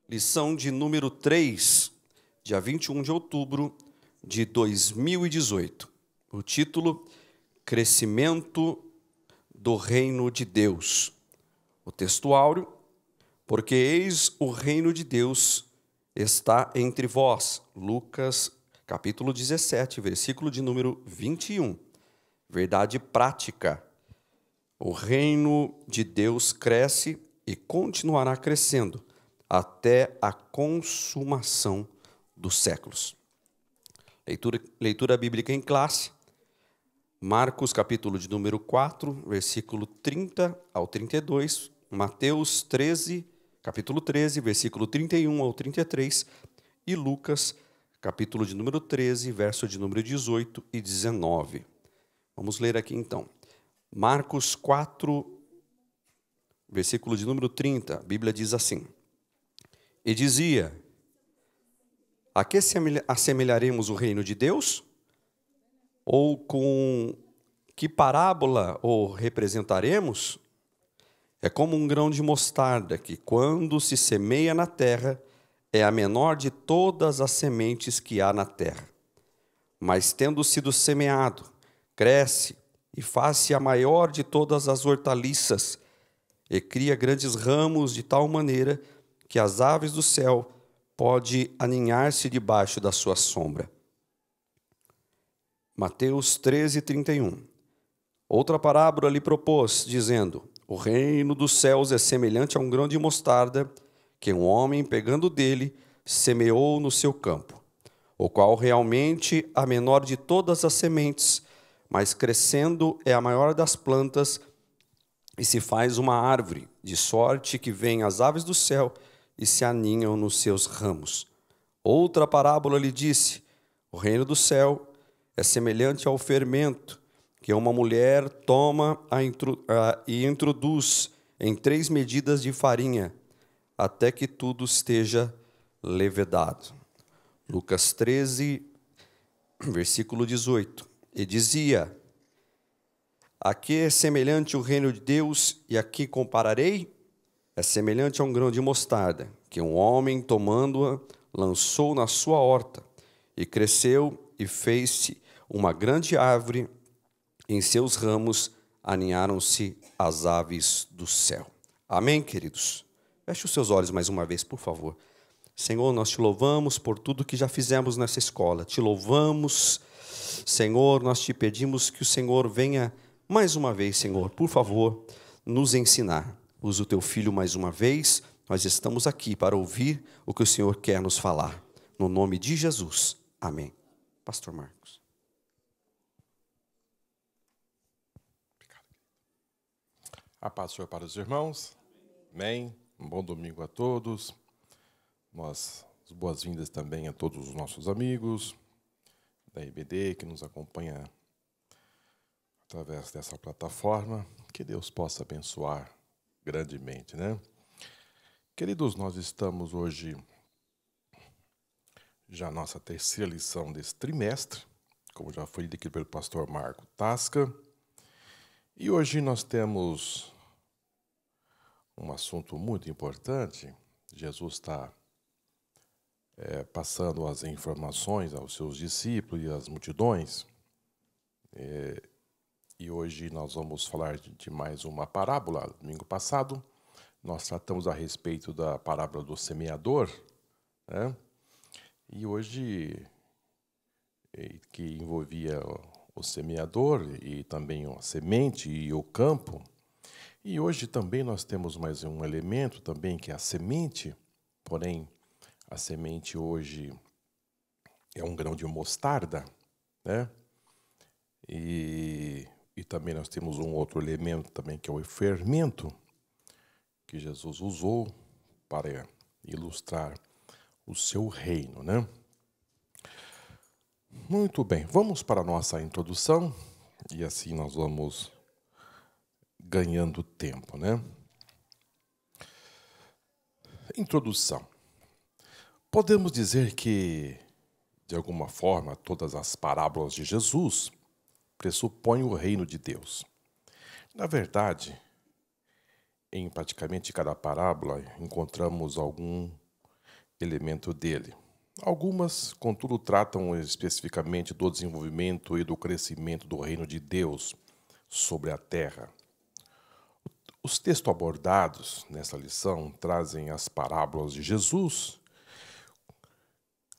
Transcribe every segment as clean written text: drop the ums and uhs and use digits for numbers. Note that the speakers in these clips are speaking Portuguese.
Lição de número 3, dia 21 de outubro de 2018. O título, Crescimento do Reino de Deus. O texto áureo, porque eis o reino de Deus está entre vós. Lucas, capítulo 17, versículo de número 21. Verdade prática. O reino de Deus cresce e continuará crescendo até a consumação dos séculos. Leitura bíblica em classe. Marcos, capítulo de número 4, versículo 30 ao 32. Mateus 13, capítulo 13, versículo 31 ao 33. E Lucas, capítulo de número 13, verso de número 18 e 19. Vamos ler aqui então. Marcos 4, versículo de número 30. A Bíblia diz assim: E dizia: A que assemelharemos o reino de Deus? Ou com que parábola o representaremos? É como um grão de mostarda que, quando se semeia na terra, é a menor de todas as sementes que há na terra. Mas, tendo sido semeado, cresce e faz-se a maior de todas as hortaliças, e cria grandes ramos de tal maneira que as aves do céu podem aninhar-se debaixo da sua sombra. Mateus 13, 31. Outra parábola lhe propôs, dizendo: O reino dos céus é semelhante a um grão de mostarda, que um homem, pegando dele, semeou no seu campo, o qual realmente a menor de todas as sementes, mas crescendo é a maior das plantas, e se faz uma árvore, de sorte que vêm as aves do céu e se aninham nos seus ramos. Outra parábola lhe disse: O reino do céu é semelhante ao fermento, que uma mulher toma e introduz em 3 medidas de farinha, até que tudo esteja levedado. Lucas 13, versículo 18. E dizia: A que é semelhante o reino de Deus e a que compararei? É semelhante a um grão de mostarda, que um homem, tomando-a, lançou na sua horta, e cresceu e fez-se uma grande árvore, em seus ramos aninharam-se as aves do céu. Amém, queridos? Feche os seus olhos mais uma vez, por favor. Senhor, nós te louvamos por tudo que já fizemos nessa escola. Te louvamos, Senhor, nós te pedimos que o Senhor venha mais uma vez, Senhor, por favor, nos ensinar. Usa o teu filho mais uma vez. Nós estamos aqui para ouvir o que o Senhor quer nos falar. No nome de Jesus. Amém. Pastor Marcos. A paz do Senhor para os irmãos. Amém. Um bom domingo a todos. As boas-vindas também a todos os nossos amigos da IBD que nos acompanha através dessa plataforma. Que Deus possa abençoar grandemente, né? Queridos, nós estamos hoje já na nossa terceira lição desse trimestre, como já foi dito aqui pelo pastor Marco Tasca. E hoje nós temos um assunto muito importante. Jesus está passando as informações aos seus discípulos e às multidões. E hoje nós vamos falar de mais uma parábola. Domingo passado nós tratamos a respeito da parábola do semeador, né? E hoje, que envolvia o semeador e também a semente e o campo. E hoje também nós temos mais um elemento também, que é a semente. Porém, a semente hoje é um grão de mostarda, né? E também nós temos um outro elemento também, que é o fermento, que Jesus usou para ilustrar o seu reino, né? Muito bem, vamos para a nossa introdução, e assim nós vamos ganhando tempo, né? Introdução. Podemos dizer que, de alguma forma, todas as parábolas de Jesus pressupõem o reino de Deus. Na verdade, em praticamente cada parábola encontramos algum elemento dele. Algumas, contudo, tratam especificamente do desenvolvimento e do crescimento do reino de Deus sobre a terra. Os textos abordados nessa lição trazem as parábolas de Jesus.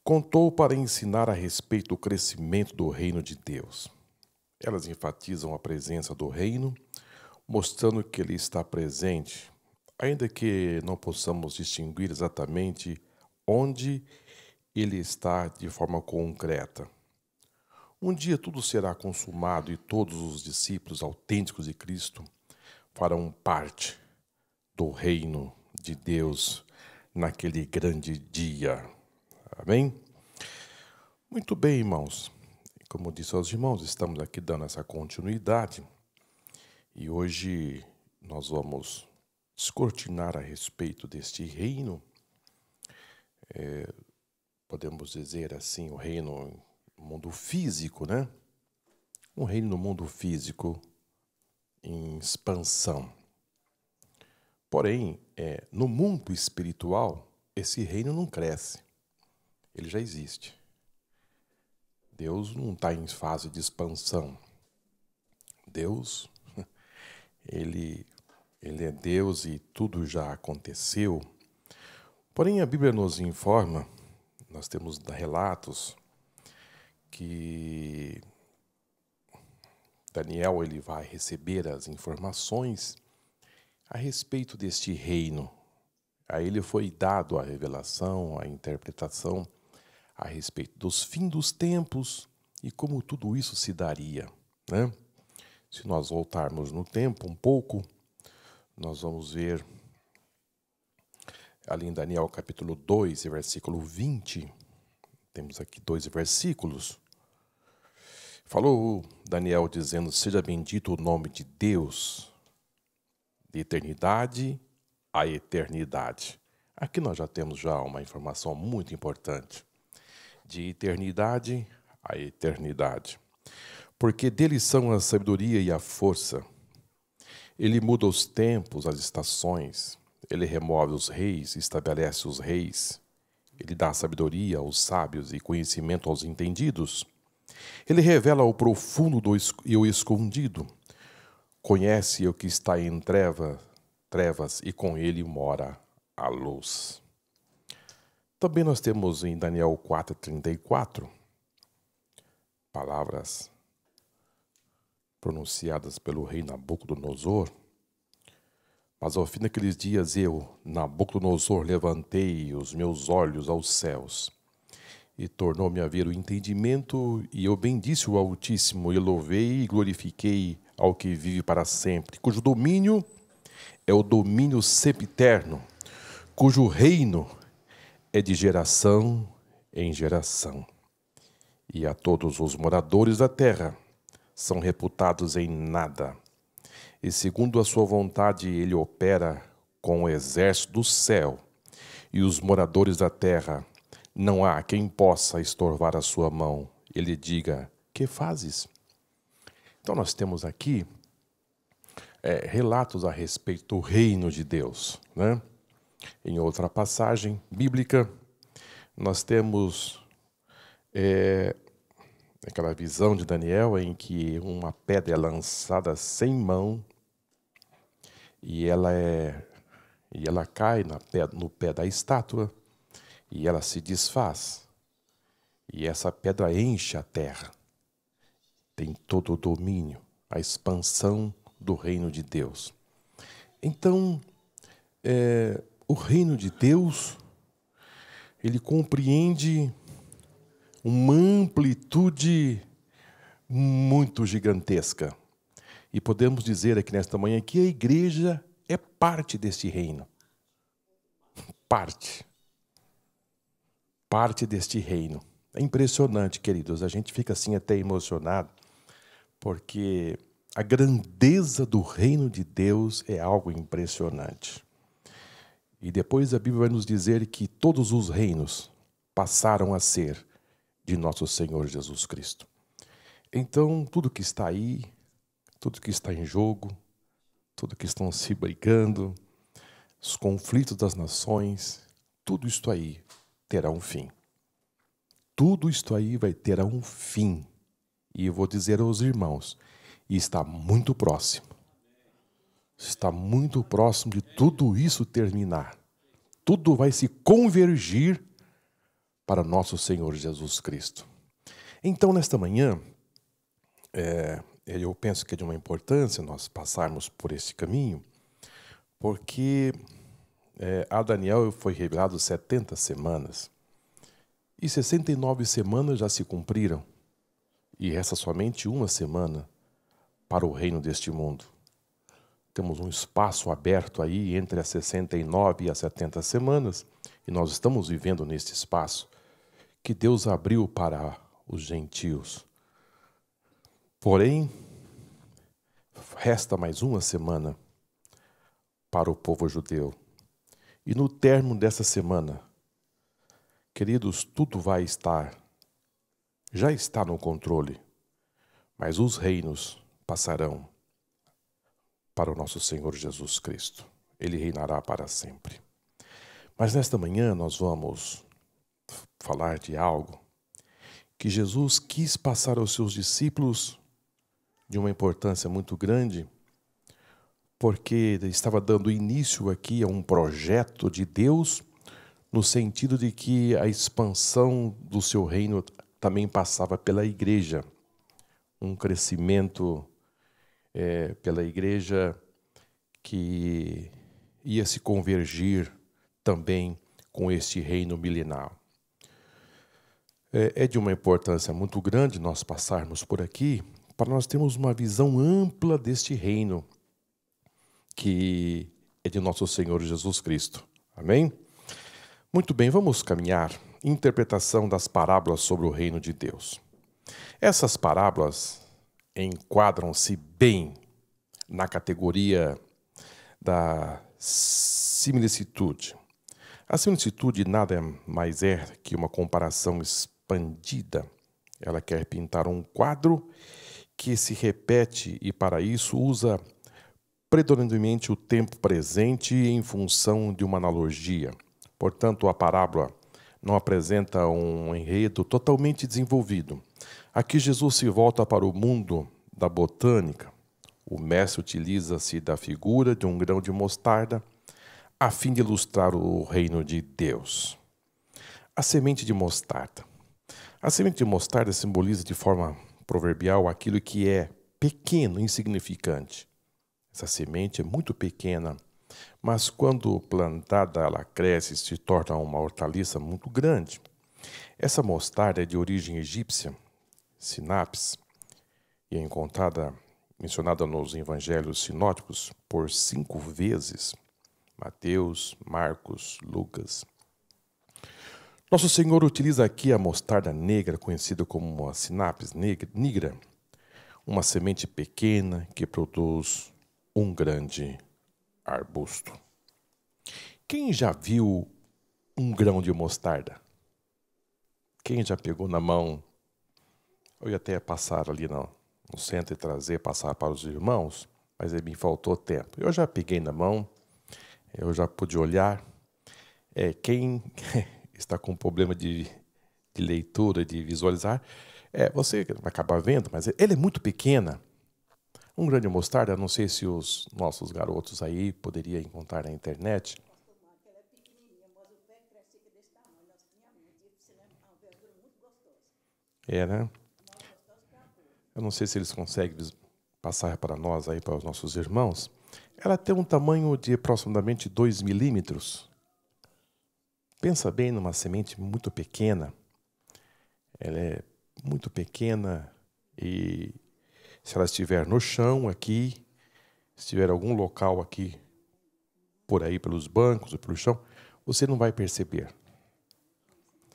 Contou para ensinar a respeito do crescimento do reino de Deus. Elas enfatizam a presença do reino, mostrando que ele está presente, ainda que não possamos distinguir exatamente onde ele está de forma concreta. Um dia tudo será consumado e todos os discípulos autênticos de Cristo farão parte do reino de Deus naquele grande dia. Amém? Muito bem, irmãos. Como disse aos irmãos, estamos aqui dando essa continuidade e hoje nós vamos descortinar a respeito deste reino. Podemos dizer assim, o reino no mundo físico, né? Um reino no mundo físico em expansão. Porém, no mundo espiritual, esse reino não cresce. Ele já existe. Deus não está em fase de expansão. Deus, ele é Deus e tudo já aconteceu. Porém, a Bíblia nos informa, nós temos relatos que Daniel ele vai receber as informações a respeito deste reino. A ele foi dado a revelação, a interpretação a respeito dos fins dos tempos e como tudo isso se daria, né? Se nós voltarmos no tempo um pouco, nós vamos ver ali em Daniel capítulo 2, versículo 20, temos aqui 2 versículos. Falou Daniel dizendo, seja bendito o nome de Deus, de eternidade a eternidade. Aqui nós já temos uma informação muito importante. De eternidade a eternidade. Porque dele são a sabedoria e a força. Ele muda os tempos, as estações. Ele remove os reis, estabelece os reis. Ele dá sabedoria aos sábios e conhecimento aos entendidos. Ele revela o profundo e o escondido. Conhece o que está em trevas e com ele mora a luz. Também nós temos em Daniel 4:34 palavras pronunciadas pelo rei Nabucodonosor. Mas ao fim daqueles dias eu, Nabucodonosor, levantei os meus olhos aos céus e tornou-me a ver o entendimento, e eu bendisse o Altíssimo, e louvei e glorifiquei ao que vive para sempre, cujo domínio é o domínio sempiterno, cujo reino é de geração em geração. E a todos os moradores da terra são reputados em nada. E segundo a sua vontade ele opera com o exército do céu. E os moradores da terra, não há quem possa estorvar a sua mão. Ele diga, que fazes? Então nós temos aqui relatos a respeito do reino de Deus, né? Em outra passagem bíblica, nós temos aquela visão de Daniel em que uma pedra é lançada sem mão e ela cai no pé da estátua e ela se desfaz. E essa pedra enche a terra. Tem todo o domínio, a expansão do reino de Deus. Então, o reino de Deus, ele compreende uma amplitude muito gigantesca. E podemos dizer aqui nesta manhã que a igreja é parte deste reino. Parte deste reino. É impressionante, queridos. A gente fica assim até emocionado, porque a grandeza do reino de Deus é algo impressionante. E depois a Bíblia vai nos dizer que todos os reinos passaram a ser de nosso Senhor Jesus Cristo. Então, tudo que está aí, tudo que está em jogo, tudo que estão se brigando, os conflitos das nações, tudo isso aí terá um fim. Tudo isto aí vai ter um fim. E eu vou dizer aos irmãos, e está muito próximo. Está muito próximo de tudo isso terminar. Tudo vai se convergir para nosso Senhor Jesus Cristo. Então, nesta manhã, eu penso que é de uma importância nós passarmos por esse caminho, porque a Daniel foi revelado 70 semanas, e 69 semanas já se cumpriram, e resta somente uma semana para o reino deste mundo. Temos um espaço aberto aí entre as 69 e as 70 semanas, e nós estamos vivendo neste espaço que Deus abriu para os gentios. Porém, resta mais uma semana para o povo judeu. E no término dessa semana, queridos, tudo vai estar, já está no controle, mas os reinos passarão para o nosso Senhor Jesus Cristo. Ele reinará para sempre. Mas nesta manhã nós vamos falar de algo que Jesus quis passar aos seus discípulos de uma importância muito grande, porque estava dando início aqui a um projeto de Deus, no sentido de que a expansão do seu reino também passava pela igreja. Um crescimento pela igreja que ia se convergir também com este reino milenar. É de uma importância muito grande nós passarmos por aqui para nós termos uma visão ampla deste reino que é de nosso Senhor Jesus Cristo. Amém? Muito bem, vamos caminhar. Interpretação das parábolas sobre o reino de Deus. Essas parábolas enquadram-se bem na categoria da similitude. A similitude nada mais é que uma comparação expandida. Ela quer pintar um quadro que se repete e, para isso, usa predominantemente o tempo presente em função de uma analogia. Portanto, a parábola não apresenta um enredo totalmente desenvolvido. Aqui Jesus se volta para o mundo da botânica. O mestre utiliza-se da figura de um grão de mostarda a fim de ilustrar o reino de Deus. A semente de mostarda. A semente de mostarda simboliza de forma proverbial aquilo que é pequeno, insignificante. Essa semente é muito pequena, mas quando plantada ela cresce e se torna uma hortaliça muito grande. Essa mostarda é de origem egípcia, sinapis, e é mencionada nos evangelhos sinóticos por 5 vezes, Mateus, Marcos, Lucas. Nosso Senhor utiliza aqui a mostarda negra, conhecida como a sinapis nigra, uma semente pequena que produz um grande arbusto. Quem já viu um grão de mostarda? Quem já pegou na mão? Eu ia até passar ali no centro e passar para os irmãos, mas me faltou tempo. Eu já peguei na mão, eu já pude olhar. Quem está com problema de leitura, de visualizar, você vai acabar vendo, mas ele é muito pequena. Um grão de mostarda, não sei se os nossos garotos aí poderiam encontrar na internet. Né? Eu não sei se eles conseguem passar para nós aí, para os nossos irmãos. Ela tem um tamanho de aproximadamente 2 milímetros. Pensa bem numa semente muito pequena. Ela é muito pequena e se ela estiver no chão aqui, se tiver algum local aqui, por aí, pelos bancos ou pelo chão, você não vai perceber.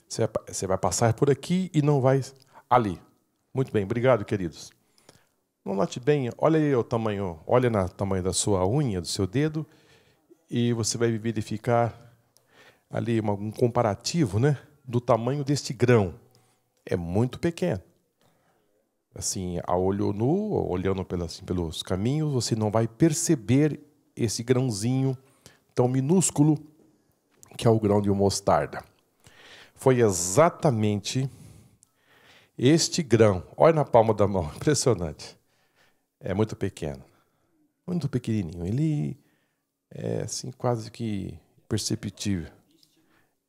Você vai passar por aqui e não vai ali. Muito bem, obrigado, queridos. Não note bem, olha aí o tamanho, olha no tamanho da sua unha, do seu dedo, e você vai verificar ali um comparativo, né, do tamanho deste grão. É muito pequeno. Assim, a olho nu, olhando pelos caminhos, você não vai perceber esse grãozinho tão minúsculo que é o grão de mostarda. foi exatamente este grão. Olha na palma da mão, impressionante. É muito pequeno, muito pequenininho. Ele é assim quase que perceptível.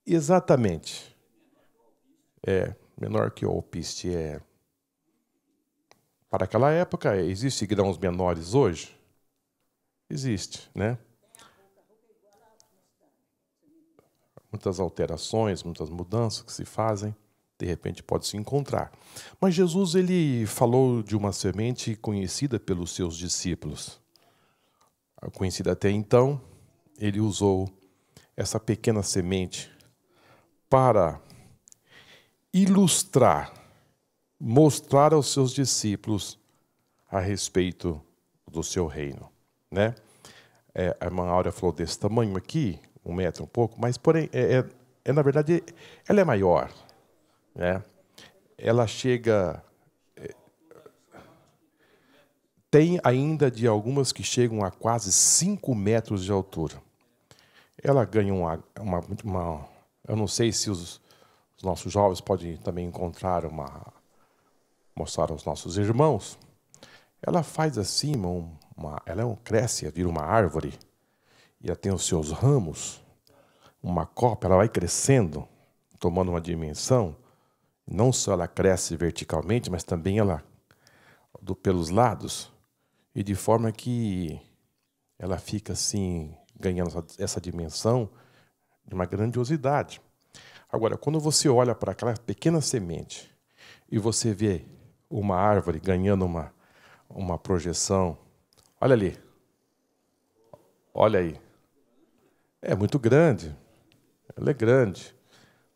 Exatamente. É menor que o alpiste. Para aquela época, existem grãos menores hoje? Existe, né? Muitas alterações, muitas mudanças que se fazem, de repente pode se encontrar. Mas Jesus, ele falou de uma semente conhecida pelos seus discípulos. Conhecida até então, ele usou essa pequena semente para ilustrar, mostrar aos seus discípulos a respeito do seu reino, né? A irmã Áurea falou desse tamanho aqui, 1 metro, um pouco, mas porém, na verdade, ela é maior, né? Ela chega... Tem ainda de algumas que chegam a quase 5 metros de altura. Ela ganha eu não sei se os nossos jovens podem também encontrar mostrar aos nossos irmãos. Ela faz assim, ela cresce, vira uma árvore, e ela tem os seus ramos, uma copa, ela vai crescendo, tomando uma dimensão. Não só ela cresce verticalmente, mas também ela pelos lados, e de forma que ela fica assim, ganhando essa dimensão de uma grandiosidade. Agora, quando você olha para aquela pequena semente e você vê uma árvore ganhando uma projeção, olha ali, olha aí, é muito grande, ela é grande,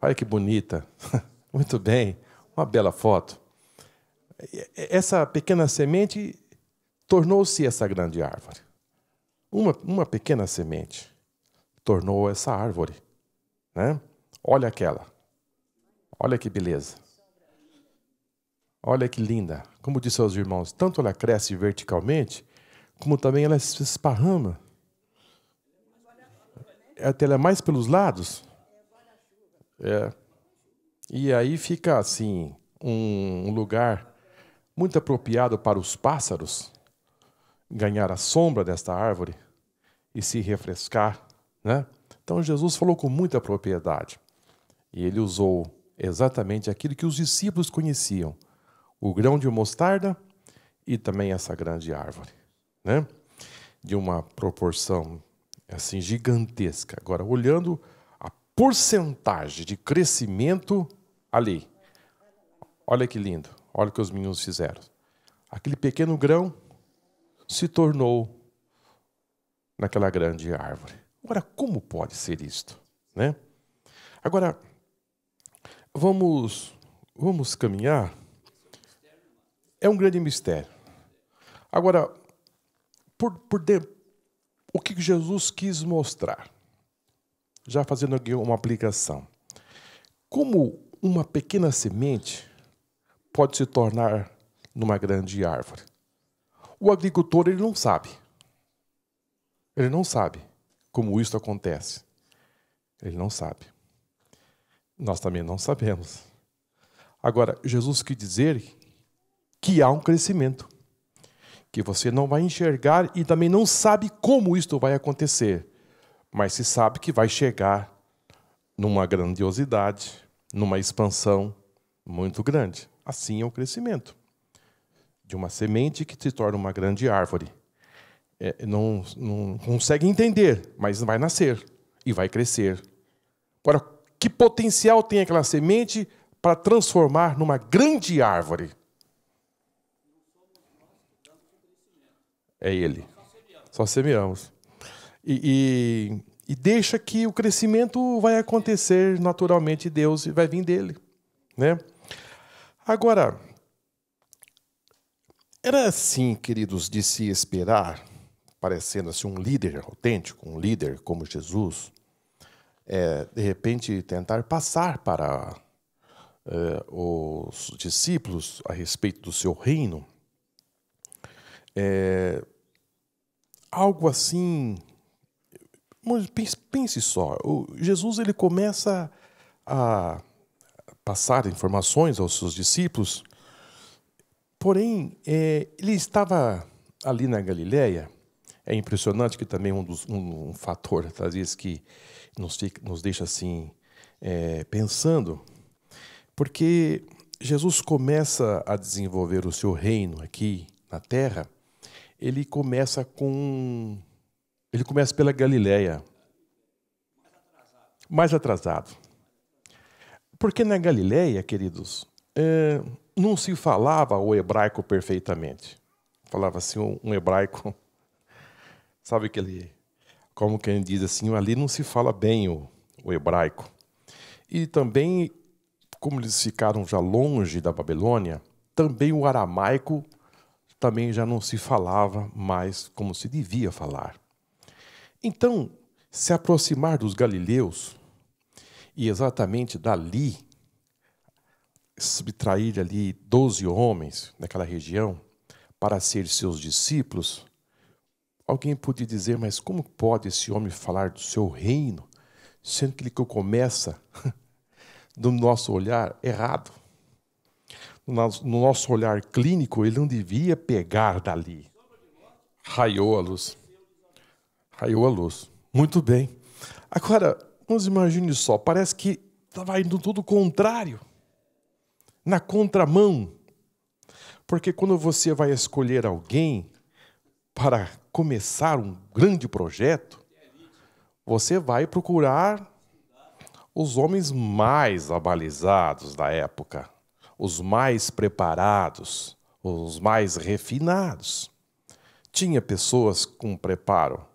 olha que bonita, muito bem, uma bela foto. Essa pequena semente tornou-se essa grande árvore. Uma pequena semente tornou essa árvore, né? Olha aquela. Olha que beleza. Olha que linda. Como disse aos irmãos, tanto ela cresce verticalmente, como também ela se esparrama. Até ela é mais pelos lados. E aí fica assim, um lugar muito apropriado para os pássaros ganhar a sombra desta árvore e se refrescar, né? Então Jesus falou com muita propriedade. E ele usou exatamente aquilo que os discípulos conheciam, o grão de mostarda e também essa grande árvore, né? De uma proporção assim gigantesca. Agora, olhando a porcentagem de crescimento ali, olha que lindo, olha o que os meninos fizeram. Aquele pequeno grão se tornou naquela grande árvore. Agora, como pode ser isto, né? Agora, vamos caminhar. É um grande mistério. Agora, o que Jesus quis mostrar? Já fazendo aqui uma aplicação. Como uma pequena semente pode se tornar numa grande árvore? O agricultor, ele não sabe. Ele não sabe como isso acontece. Ele não sabe. Nós também não sabemos. Agora, Jesus quis dizer que há um crescimento, que você não vai enxergar e também não sabe como isto vai acontecer, mas se sabe que vai chegar numa grandiosidade, numa expansão muito grande. Assim é o crescimento de uma semente que se torna uma grande árvore. Não consegue entender, mas vai nascer e vai crescer. Agora, que potencial tem aquela semente para transformar numa grande árvore? É Ele. Só semeamos. E deixa que o crescimento vai acontecer naturalmente, Deus vai vir dele, né? Agora, era assim, queridos, de se esperar, parecendo assim um líder autêntico, um líder como Jesus, de repente tentar passar para os discípulos a respeito do seu reino, algo assim. Pense só, Jesus ele começa a passar informações aos seus discípulos. Porém, ele estava ali na Galileia. É impressionante que também um fator, às vezes, que nos deixa assim pensando, porque Jesus começa a desenvolver o seu reino aqui na Terra. Ele começa pela Galileia, mais atrasado. Porque na Galileia, queridos, não se falava o hebraico perfeitamente. Falava assim um hebraico, sabe aquele, como quem diz assim, ali não se fala bem o hebraico. E também, como eles ficaram já longe da Babilônia, também o aramaico também já não se falava mais como se devia falar. Então, se aproximar dos galileus, e exatamente dali, subtrair ali 12 homens naquela região para ser seus discípulos, alguém podia dizer, mas como pode esse homem falar do seu reino, sendo que ele começa, do nosso olhar, errado? No nosso olhar clínico, ele não devia pegar dali. Raiou a luz. Raiou a luz. Muito bem. Agora, vamos imaginar só, parece que estava indo tudo contrário, na contramão. Porque quando você vai escolher alguém para começar um grande projeto, você vai procurar os homens mais abalizados da época, os mais preparados, os mais refinados. Tinha pessoas com preparo.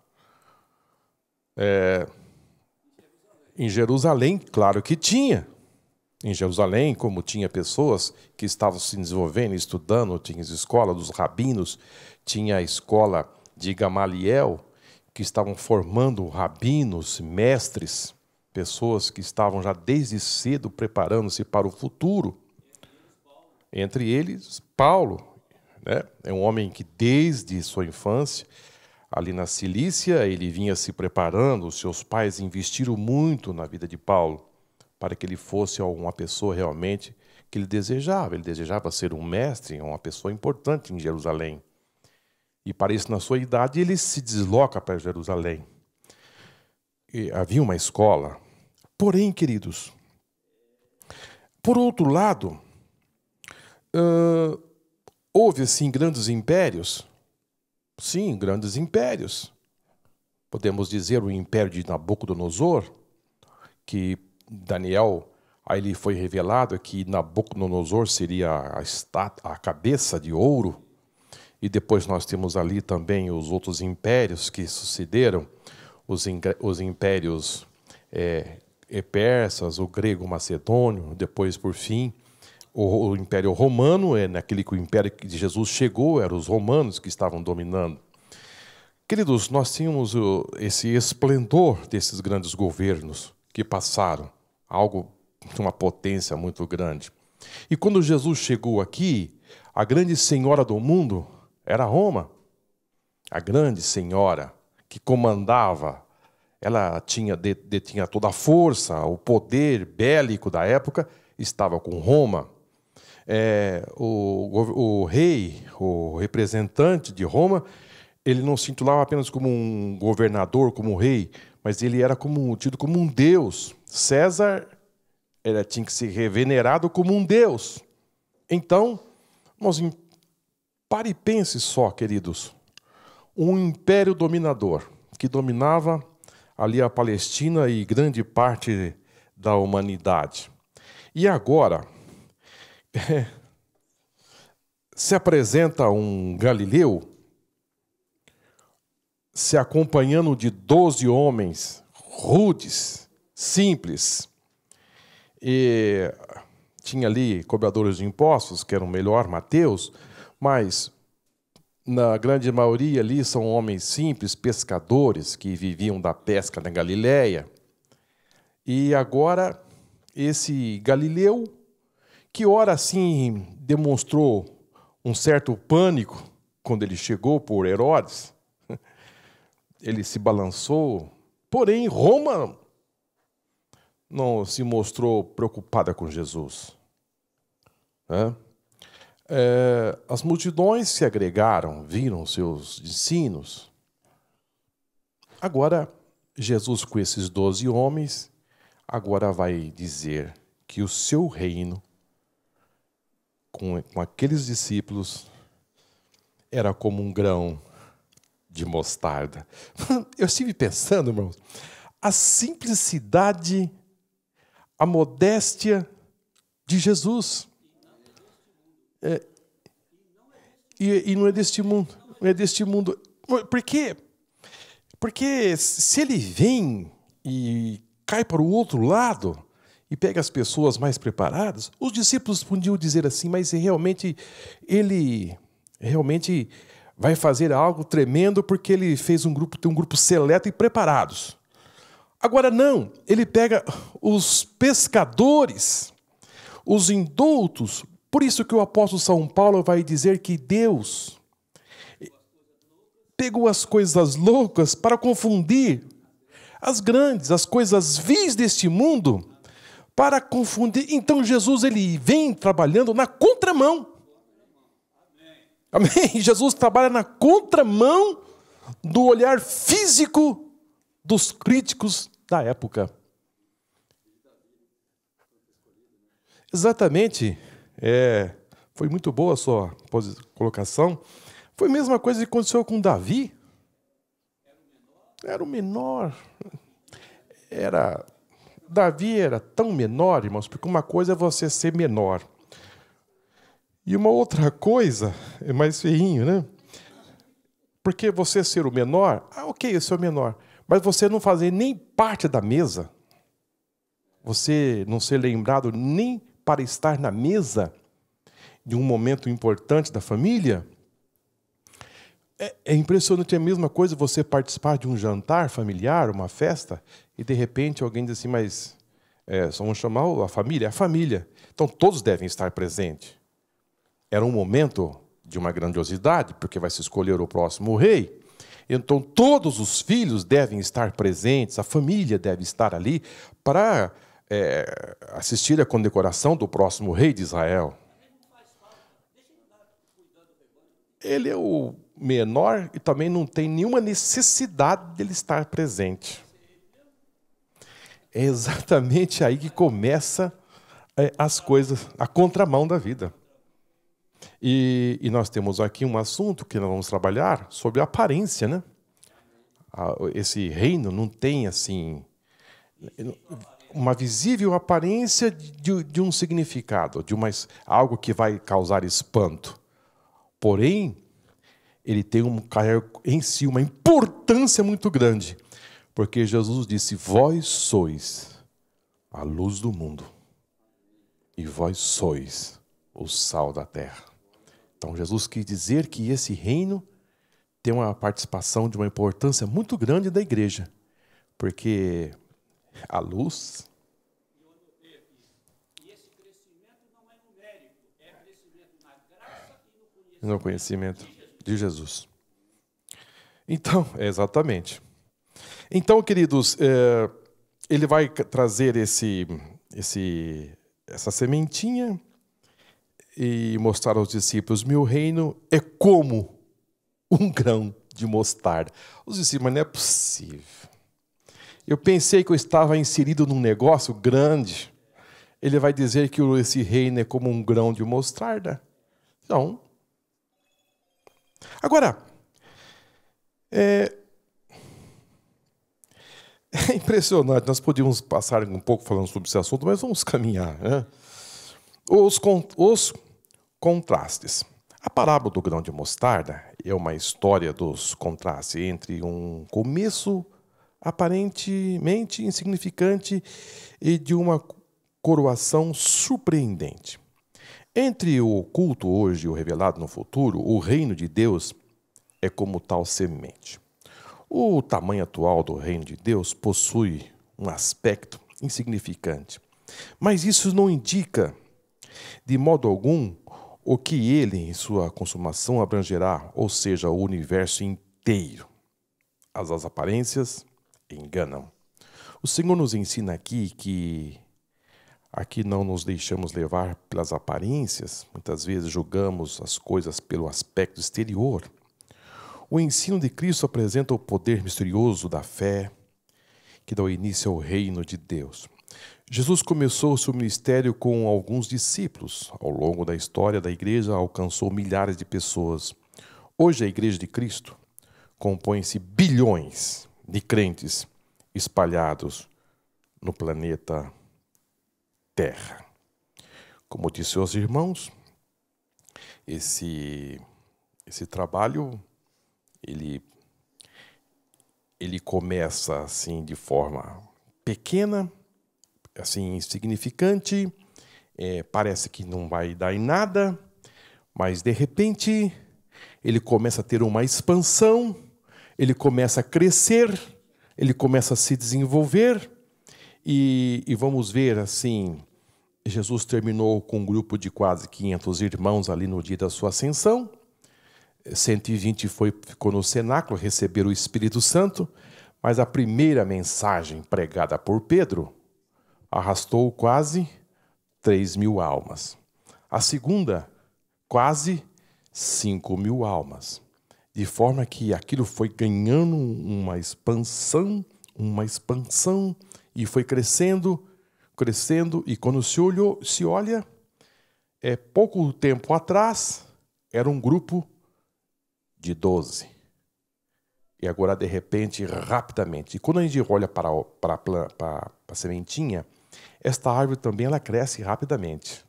Em Jerusalém, claro que tinha. Em Jerusalém, como tinha pessoas que estavam se desenvolvendo, estudando, tinha a escola dos rabinos, tinha a escola de Gamaliel, que estavam formando rabinos, mestres, pessoas que estavam já desde cedo preparando-se para o futuro. Entre eles, Paulo, né? É um homem que desde sua infância, ali na Cilícia, ele vinha se preparando. Os seus pais investiram muito na vida de Paulo para que ele fosse uma pessoa realmente que ele desejava. Ele desejava ser um mestre, uma pessoa importante em Jerusalém. E para isso, na sua idade, ele se desloca para Jerusalém. E havia uma escola. Porém, queridos, por outro lado, houve, assim, grandes impérios. Sim, grandes impérios. Podemos dizer o império de Nabucodonosor, que Daniel, aí lhe foi revelado que Nabucodonosor seria a cabeça de ouro. E depois nós temos ali também os outros impérios que sucederam, os impérios persas, o grego macedônio, depois, por fim, o Império Romano, naquele que o Império de Jesus chegou, eram os romanos que estavam dominando. Queridos, nós tínhamos esse esplendor desses grandes governos que passaram, algo de uma potência muito grande. E quando Jesus chegou aqui, a grande senhora do mundo era Roma. A grande senhora que comandava, ela detinha toda a força, o poder bélico da época estava com Roma. O rei, o representante de Roma, ele não se intitulava apenas como um governador, como um rei, mas ele era tido como um deus. César tinha que ser venerado como um deus. Então, pare e pense só, queridos. Um império dominador que dominava ali a Palestina e grande parte da humanidade. E agora se apresenta um galileu se acompanhando de 12 homens rudes, simples. E tinha ali cobradores de impostos, que eram melhor, Mateus, mas na grande maioria ali são homens simples, pescadores, que viviam da pesca na Galileia. E agora esse galileu, que ora assim demonstrou um certo pânico quando ele chegou por Herodes, ele se balançou. Porém, Roma não se mostrou preocupada com Jesus? As multidões se agregaram, viram seus ensinos. Agora, Jesus, com esses 12 homens, agora vai dizer que o seu reino, com aqueles discípulos, era como um grão de mostarda. Eu estive pensando, irmãos, a simplicidade, a modéstia de Jesus. E não é deste mundo. Não é deste mundo. Por quê? Porque se ele vem e cai para o outro lado e pega as pessoas mais preparadas, os discípulos podiam dizer assim, mas ele realmente vai fazer algo tremendo porque ele fez tem um grupo seleto e preparados. Agora não, ele pega os pescadores, os indoutos. Por isso que o apóstolo São Paulo vai dizer que Deus pegou as coisas loucas para confundir as grandes, as coisas vis deste mundo, para confundir. Então Jesus ele vem trabalhando na contramão. Amém? Jesus trabalha na contramão do olhar físico dos críticos da época. Exatamente. Foi muito boa a sua colocação. Foi a mesma coisa que aconteceu com Davi. Era o menor. Davi era tão menor, irmãos, porque uma coisa é você ser menor. E uma outra coisa, é mais feinho, né? Porque você ser o menor, ok, eu sou o menor, mas você não fazer nem parte da mesa, você não ser lembrado nem para estar na mesa de um momento importante da família, é impressionante. É a mesma coisa você participar de um jantar familiar, uma festa, e de repente alguém diz assim, mas só vamos chamar a família? A família. Então todos devem estar presentes. Era um momento de uma grandiosidade, porque vai se escolher o próximo rei. Então todos os filhos devem estar presentes, a família deve estar ali para assistir à condecoração do próximo rei de Israel. Ele é o menor e também não tem nenhuma necessidade dele estar presente. É exatamente aí que começa as coisas, a contramão da vida. E nós temos aqui um assunto que nós vamos trabalhar sobre a aparência, né? Esse reino não tem assim uma visível aparência de um significado, algo que vai causar espanto. Porém, ele tem em si uma importância muito grande, porque Jesus disse, vós sois a luz do mundo, e vós sois o sal da terra. Então, Jesus quis dizer que esse reino tem uma participação de uma importância muito grande da igreja, porque a luz... E esse crescimento não é numérico, é crescimento na graça e no conhecimento de Jesus. Então, exatamente. Então, queridos, ele vai trazer essa sementinha e mostrar aos discípulos, meu reino é como um grão de mostarda. Os discípulos, mas não é possível. Eu pensei que eu estava inserido num negócio grande. Ele vai dizer que esse reino é como um grão de mostarda. Não. Agora, é impressionante. Nós podíamos passar um pouco falando sobre esse assunto, mas vamos caminhar, né? Os contrastes. A parábola do grão de mostarda é uma história dos contrastes entre um começo aparentemente insignificante e de uma coroação surpreendente. Entre o oculto hoje e o revelado no futuro, o reino de Deus é como tal semente. O tamanho atual do reino de Deus possui um aspecto insignificante, mas isso não indica de modo algum o que ele, em sua consumação, abrangerá, ou seja, o universo inteiro. As aparências enganam. O Senhor nos ensina aqui que aqui não nos deixamos levar pelas aparências, muitas vezes julgamos as coisas pelo aspecto exterior. O ensino de Cristo apresenta o poder misterioso da fé, que dá início ao reino de Deus. Jesus começou seu ministério com alguns discípulos. Ao longo da história da igreja, alcançou milhares de pessoas. Hoje, a Igreja de Cristo compõe-se bilhões de crentes espalhados no planeta Terra. Como disse aos irmãos, esse trabalho ele começa assim de forma pequena, assim insignificante, parece que não vai dar em nada, mas de repente ele começa a ter uma expansão, ele começa a crescer, ele começa a se desenvolver e vamos ver assim, Jesus terminou com um grupo de quase 500 irmãos ali no dia da sua ascensão, 120 ficou no cenáculo, receberam o Espírito Santo, mas a primeira mensagem pregada por Pedro arrastou quase 3.000 almas. A segunda, quase 5.000 almas. De forma que aquilo foi ganhando uma expansão, e foi crescendo, e quando se olha, pouco tempo atrás, era um grupo de 12. E agora, de repente, rapidamente. E quando a gente olha para a sementinha, esta árvore também ela cresce rapidamente.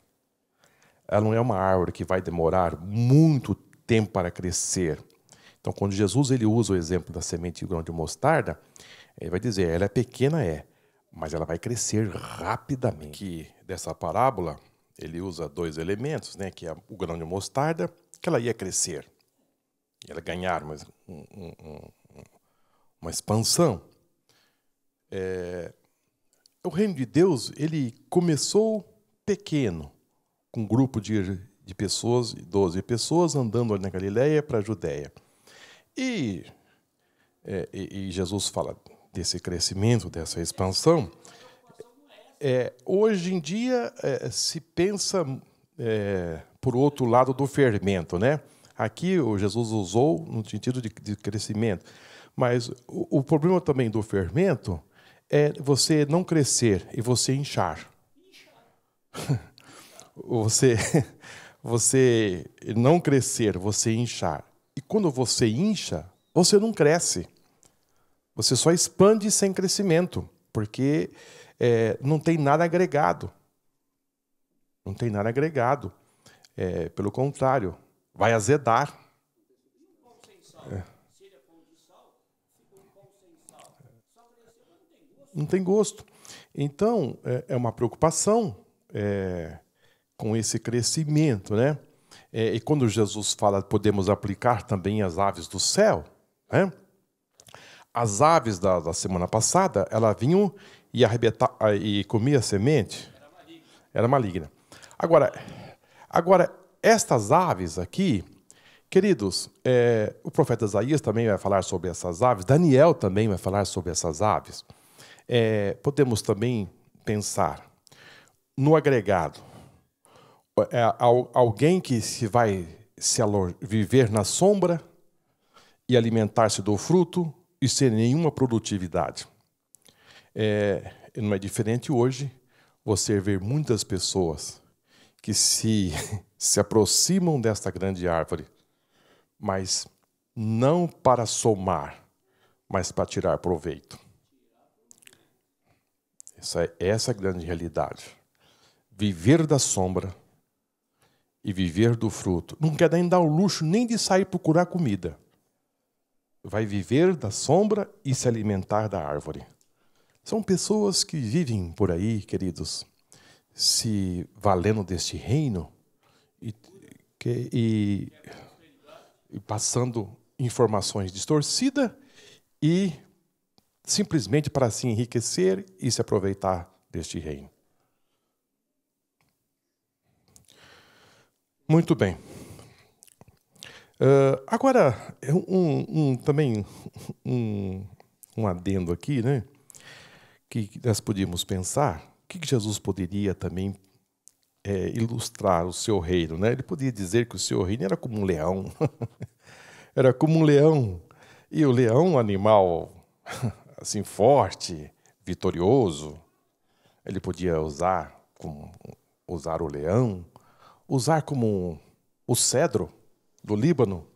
Ela não é uma árvore que vai demorar muito tempo para crescer. Então, quando Jesus ele usa o exemplo da semente de grão de mostarda, ele vai dizer, ela é pequena, mas ela vai crescer rapidamente. Aqui, dessa parábola, ele usa 2 elementos, né, que é o grão de mostarda, que ela ia crescer. Ela ganhar uma expansão. O reino de Deus ele começou pequeno, com um grupo de pessoas, 12 pessoas, andando na Galileia para a Judéia. E Jesus fala desse crescimento, dessa expansão. Hoje em dia se pensa por outro lado do fermento, né? Aqui o Jesus usou no sentido de crescimento. Mas o problema também do fermento é você não crescer e você inchar. Você não crescer, você inchar. E quando você incha, você não cresce. Você só expande sem crescimento, porque não tem nada agregado. Não tem nada agregado. Pelo contrário, vai azedar. Não tem gosto. Então, é uma preocupação com esse crescimento, né? E quando Jesus fala, podemos aplicar também as aves do céu, né? As aves da semana passada, elas vinham e comiam a semente. Era maligna. Agora, estas aves aqui, queridos, o profeta Isaías também vai falar sobre essas aves, Daniel também vai falar sobre essas aves. Podemos também pensar no agregado. Alguém que vai viver na sombra e alimentar-se do fruto e sem nenhuma produtividade. Não é diferente hoje você ver muitas pessoas que se aproximam desta grande árvore, mas não para somar, mas para tirar proveito. Essa é a grande realidade. Viver da sombra e viver do fruto. Não quer nem dar o luxo nem de sair procurar comida. Vai viver da sombra e se alimentar da árvore. São pessoas que vivem por aí, queridos, se valendo deste reino e passando informações distorcidas e simplesmente para se enriquecer e se aproveitar deste reino. Muito bem. Agora, também um adendo aqui, né? que nós podíamos pensar, o que Jesus poderia também ilustrar o seu reino, né? Ele podia dizer que o seu reino era como um leão. Era como um leão. E o leão, um animal assim forte, vitorioso, ele podia usar o leão, usar como o cedro do Líbano,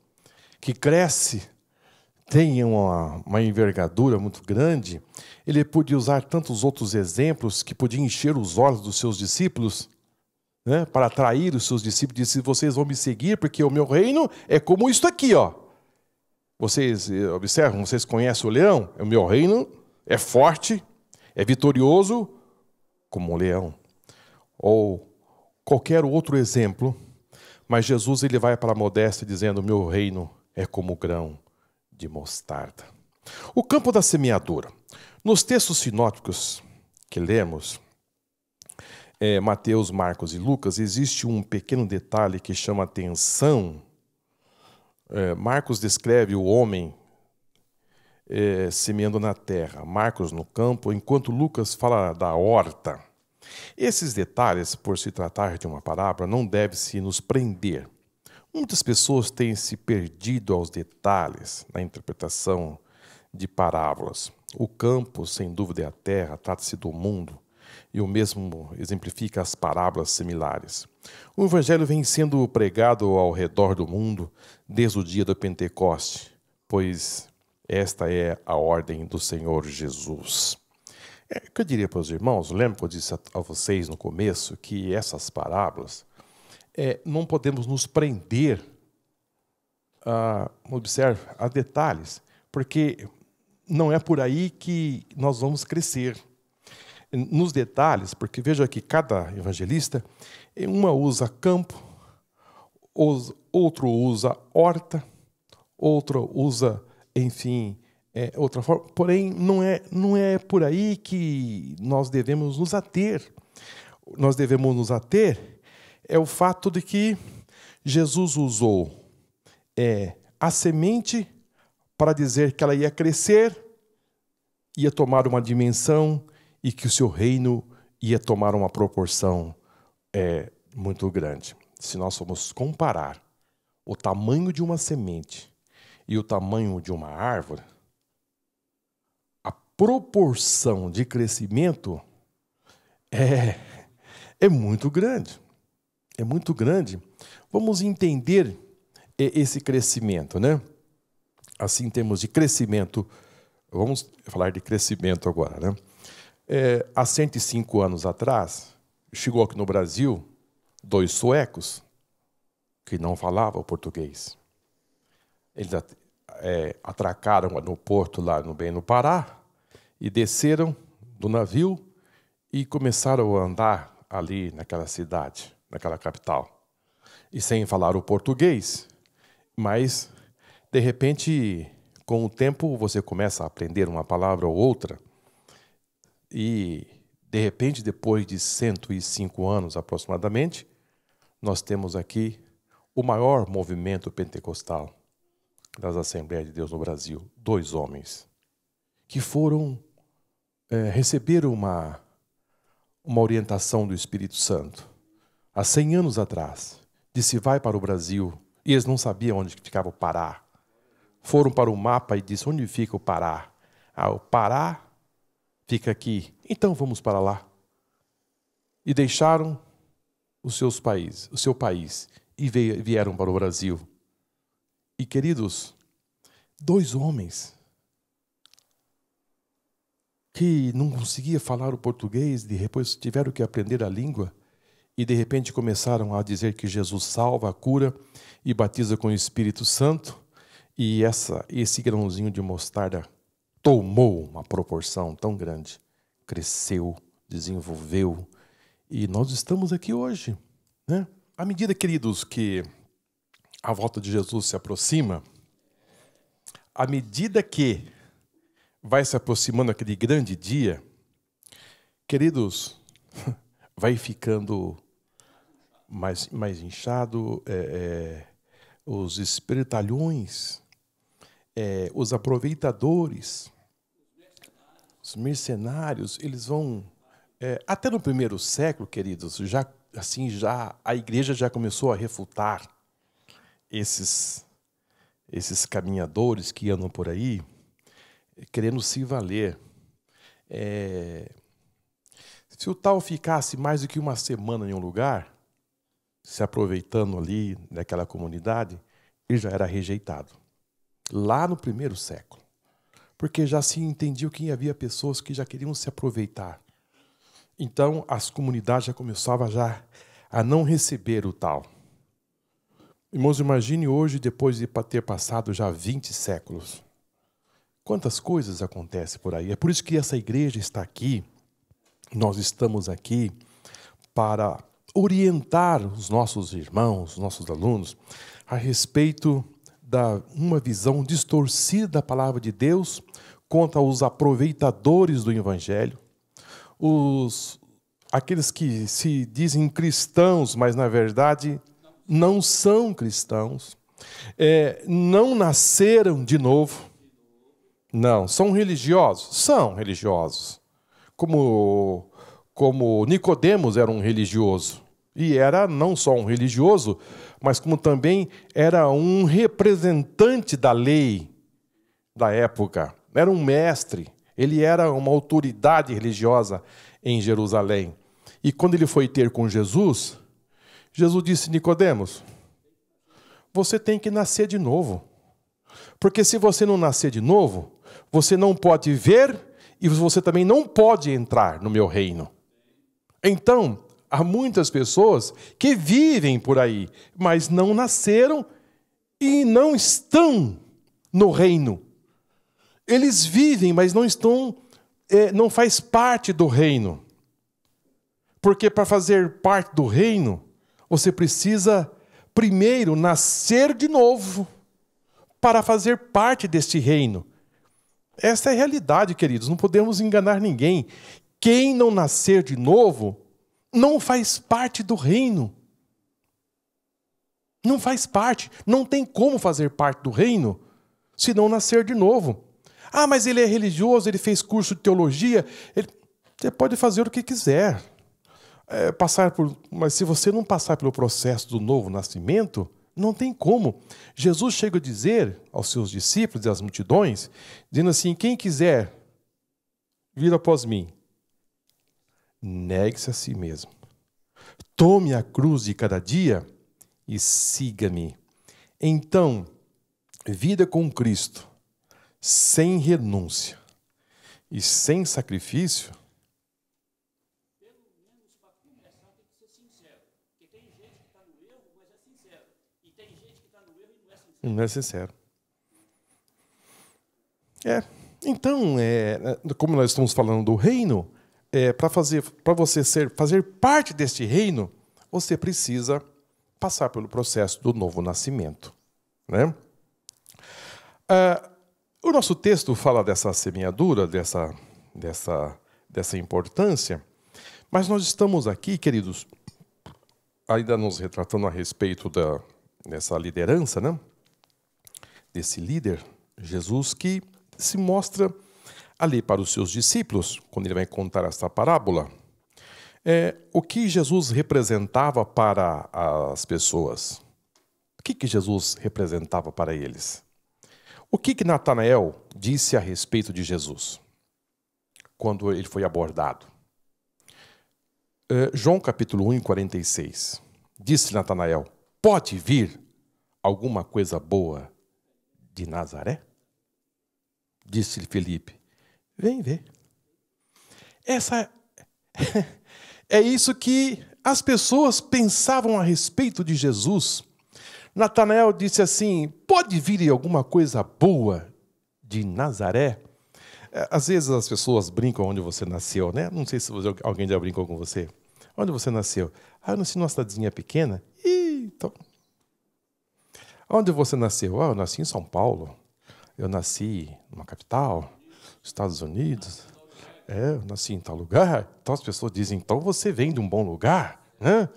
que cresce, tem uma envergadura muito grande. Ele podia usar tantos outros exemplos que podia encher os olhos dos seus discípulos, né, para atrair os seus discípulos. Disse: vocês vão me seguir porque o meu reino é como isto aqui, ó. Vocês observam, vocês conhecem o leão? O meu reino é forte, é vitorioso como um leão. Ou qualquer outro exemplo, mas Jesus ele vai para a modéstia dizendo: meu reino é como o grão de mostarda. O campo da semeadura. Nos textos sinóticos que lemos, Mateus, Marcos e Lucas, existe um pequeno detalhe que chama atenção. Marcos descreve o homem semeando na terra, Marcos no campo, enquanto Lucas fala da horta. Esses detalhes, por se tratar de uma parábola, não devem se nos prender. Muitas pessoas têm se perdido aos detalhes na interpretação de parábolas. O campo, sem dúvida, é a terra, trata-se do mundo, e o mesmo exemplifica as parábolas similares. O Evangelho vem sendo pregado ao redor do mundo desde o dia do Pentecoste, pois esta é a ordem do Senhor Jesus. O que eu diria para os irmãos, lembro que eu disse a vocês no começo que essas parábolas, não podemos nos prender a detalhes, porque não é por aí que nós vamos crescer. Nos detalhes, porque veja que cada evangelista, uma usa campo, outro usa horta, outro usa, enfim, outra forma. Porém, não é por aí que nós devemos nos ater. Nós devemos nos ater é o fato de que Jesus usou a semente para dizer que ela ia crescer, ia tomar uma dimensão e que o seu reino ia tomar uma proporção muito grande. Se nós formos comparar o tamanho de uma semente e o tamanho de uma árvore, a proporção de crescimento é muito grande. É muito grande. Vamos entender esse crescimento, né? Assim, em termos de crescimento, vamos falar de crescimento agora, né? Há 105 anos atrás, chegou aqui no Brasil 2 suecos que não falavam português. Eles atracaram no porto lá no Pará e desceram do navio e começaram a andar ali naquela cidade, naquela capital. E sem falar o português, mas, de repente, com o tempo, você começa a aprender uma palavra ou outra. E, de repente, depois de 105 anos aproximadamente, nós temos aqui o maior movimento pentecostal das Assembleias de Deus no Brasil. 2 homens que receberam uma orientação do Espírito Santo. Há 100 anos atrás, disse: vai para o Brasil. E eles não sabiam onde ficava o Pará. Foram para o mapa e disse: onde fica o Pará? O Pará fica aqui. Então vamos para lá. E deixaram o seu país e vieram para o Brasil. E, queridos, 2 homens que não conseguiam falar o português, depois tiveram que aprender a língua, e de repente começaram a dizer que Jesus salva, cura e batiza com o Espírito Santo, e esse grãozinho de mostarda tomou uma proporção tão grande, cresceu, desenvolveu, e nós estamos aqui hoje, né? À medida, queridos, que a volta de Jesus se aproxima, à medida que vai se aproximando aquele grande dia, queridos, vai ficando mais inchado, os espertalhões, os aproveitadores, Os mercenários, eles vão... até no primeiro século, queridos, já a igreja já começou a refutar esses caminhadores que andam por aí, querendo se valer. Se o tal ficasse mais do que uma semana em um lugar, se aproveitando ali daquela comunidade, ele já era rejeitado. Lá no primeiro século. Porque já se entendia que havia pessoas que já queriam se aproveitar. Então, as comunidades já começavam a não receber o tal. Irmãos, imagine hoje, depois de ter passado já 20 séculos. Quantas coisas acontecem por aí. É por isso que essa igreja está aqui. Nós estamos aqui para orientar os nossos irmãos, os nossos alunos, a respeito uma visão distorcida da palavra de Deus contra os aproveitadores do Evangelho, aqueles que se dizem cristãos, mas na verdade não são cristãos, não nasceram de novo. Não, são religiosos? São religiosos. Como Nicodemos era um religioso. E era não só um religioso, mas como também era um representante da lei da época. Era um mestre. Ele era uma autoridade religiosa em Jerusalém. E quando ele foi ter com Jesus, Jesus disse: Nicodemos, você tem que nascer de novo. Porque se você não nascer de novo, você não pode ver e você também não pode entrar no meu reino. Então, há muitas pessoas que vivem por aí, mas não nasceram e não estão no reino. Eles vivem, mas não estão, não faz parte do reino. Porque para fazer parte do reino, você precisa primeiro nascer de novo para fazer parte deste reino. Essa é a realidade, queridos, não podemos enganar ninguém. Quem não nascer de novo não faz parte do reino. Não faz parte, não tem como fazer parte do reino se não nascer de novo. Ah, mas ele é religioso, ele fez curso de teologia. Você pode fazer o que quiser. Mas se você não passar pelo processo do novo nascimento, não tem como. Jesus chega a dizer aos seus discípulos e às multidões, dizendo assim: quem quiser vir após mim, negue-se a si mesmo. Tome a cruz de cada dia e siga-me. Então, vida com Cristo, sem renúncia e sem sacrifício. Pelo menos para começar tem que ser sincero. Porque tem gente que está no erro, mas é sincero. E tem gente que está no erro e não é sincero. Não é sincero. Então, como nós estamos falando do reino, para você fazer parte deste reino, você precisa passar pelo processo do novo nascimento, né? O nosso texto fala dessa semeadura, dessa importância, mas nós estamos aqui, queridos, ainda nos retratando a respeito dessa liderança, né? Desse líder, Jesus, que se mostra ali para os seus discípulos, quando ele vai contar essa parábola, o que Jesus representava para as pessoas. O que Jesus representava para eles? O que Natanael disse a respeito de Jesus quando ele foi abordado? João capítulo 1, 46. Disse Natanael: pode vir alguma coisa boa de Nazaré? Disse-lhe Felipe: vem ver. É isso que as pessoas pensavam a respeito de Jesus. Natanael disse assim: pode vir alguma coisa boa de Nazaré? Às vezes as pessoas brincam onde você nasceu, né? Não sei se alguém já brincou com você. Onde você nasceu? Eu nasci numa cidadezinha pequena. Então. Onde você nasceu? Eu nasci em São Paulo. Eu nasci numa capital, Estados Unidos. Eu nasci em tal lugar. Então as pessoas dizem: então você vem de um bom lugar, né?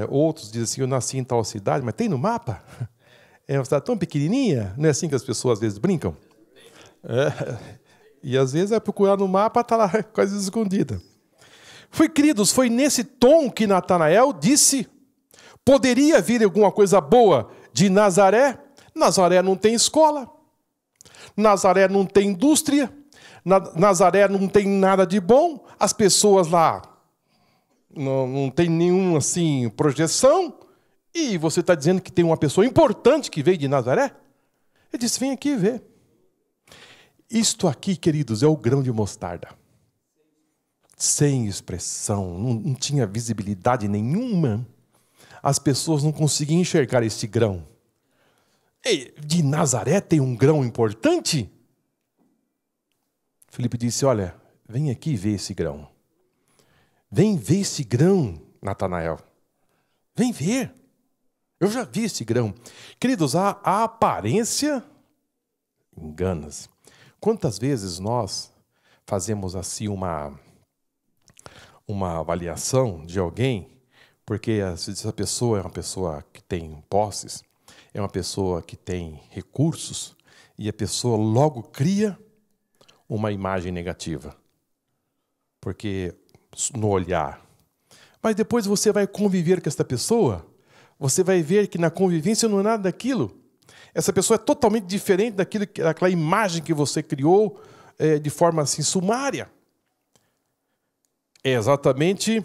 Outros dizem assim: eu nasci em tal cidade, mas tem no mapa? É uma cidade tão pequenininha. Não é assim que as pessoas às vezes brincam? E às vezes vai procurar no mapa, está lá quase escondida. Queridos, foi nesse tom que Natanael disse: poderia vir alguma coisa boa de Nazaré? Nazaré não tem escola. Nazaré não tem indústria. Nazaré não tem nada de bom. As pessoas lá não tem nenhuma assim, projeção. E você está dizendo que tem uma pessoa importante que veio de Nazaré? Ele disse: vem aqui ver. Isto aqui, queridos, é o grão de mostarda. Sem expressão, não tinha visibilidade nenhuma. As pessoas não conseguiam enxergar esse grão. E de Nazaré tem um grão importante? Filipe disse: olha, vem aqui ver esse grão. Vem ver esse grão, Natanael. Vem ver. Eu já vi esse grão. Queridos, a aparência engana-se. Quantas vezes nós fazemos assim uma avaliação de alguém, porque essa pessoa é uma pessoa que tem posses, é uma pessoa que tem recursos, e a pessoa logo cria uma imagem negativa. Porque no olhar. Mas depois você vai conviver com essa pessoa, você vai ver que na convivência não é nada daquilo. Essa pessoa é totalmente diferente daquela imagem que você criou de forma assim sumária. É exatamente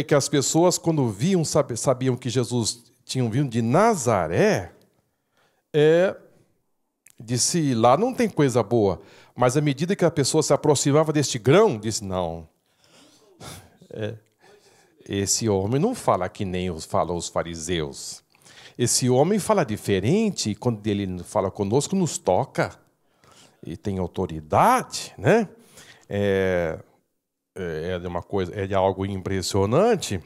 que as pessoas, quando viam, sabiam que Jesus tinha vindo de Nazaré, disse: lá não tem coisa boa. Mas à medida que a pessoa se aproximava deste grão, disse: não, esse homem não fala que nem falam os fariseus. Esse homem fala diferente, e quando ele fala conosco, nos toca. E tem autoridade, né? É uma coisa, é algo impressionante.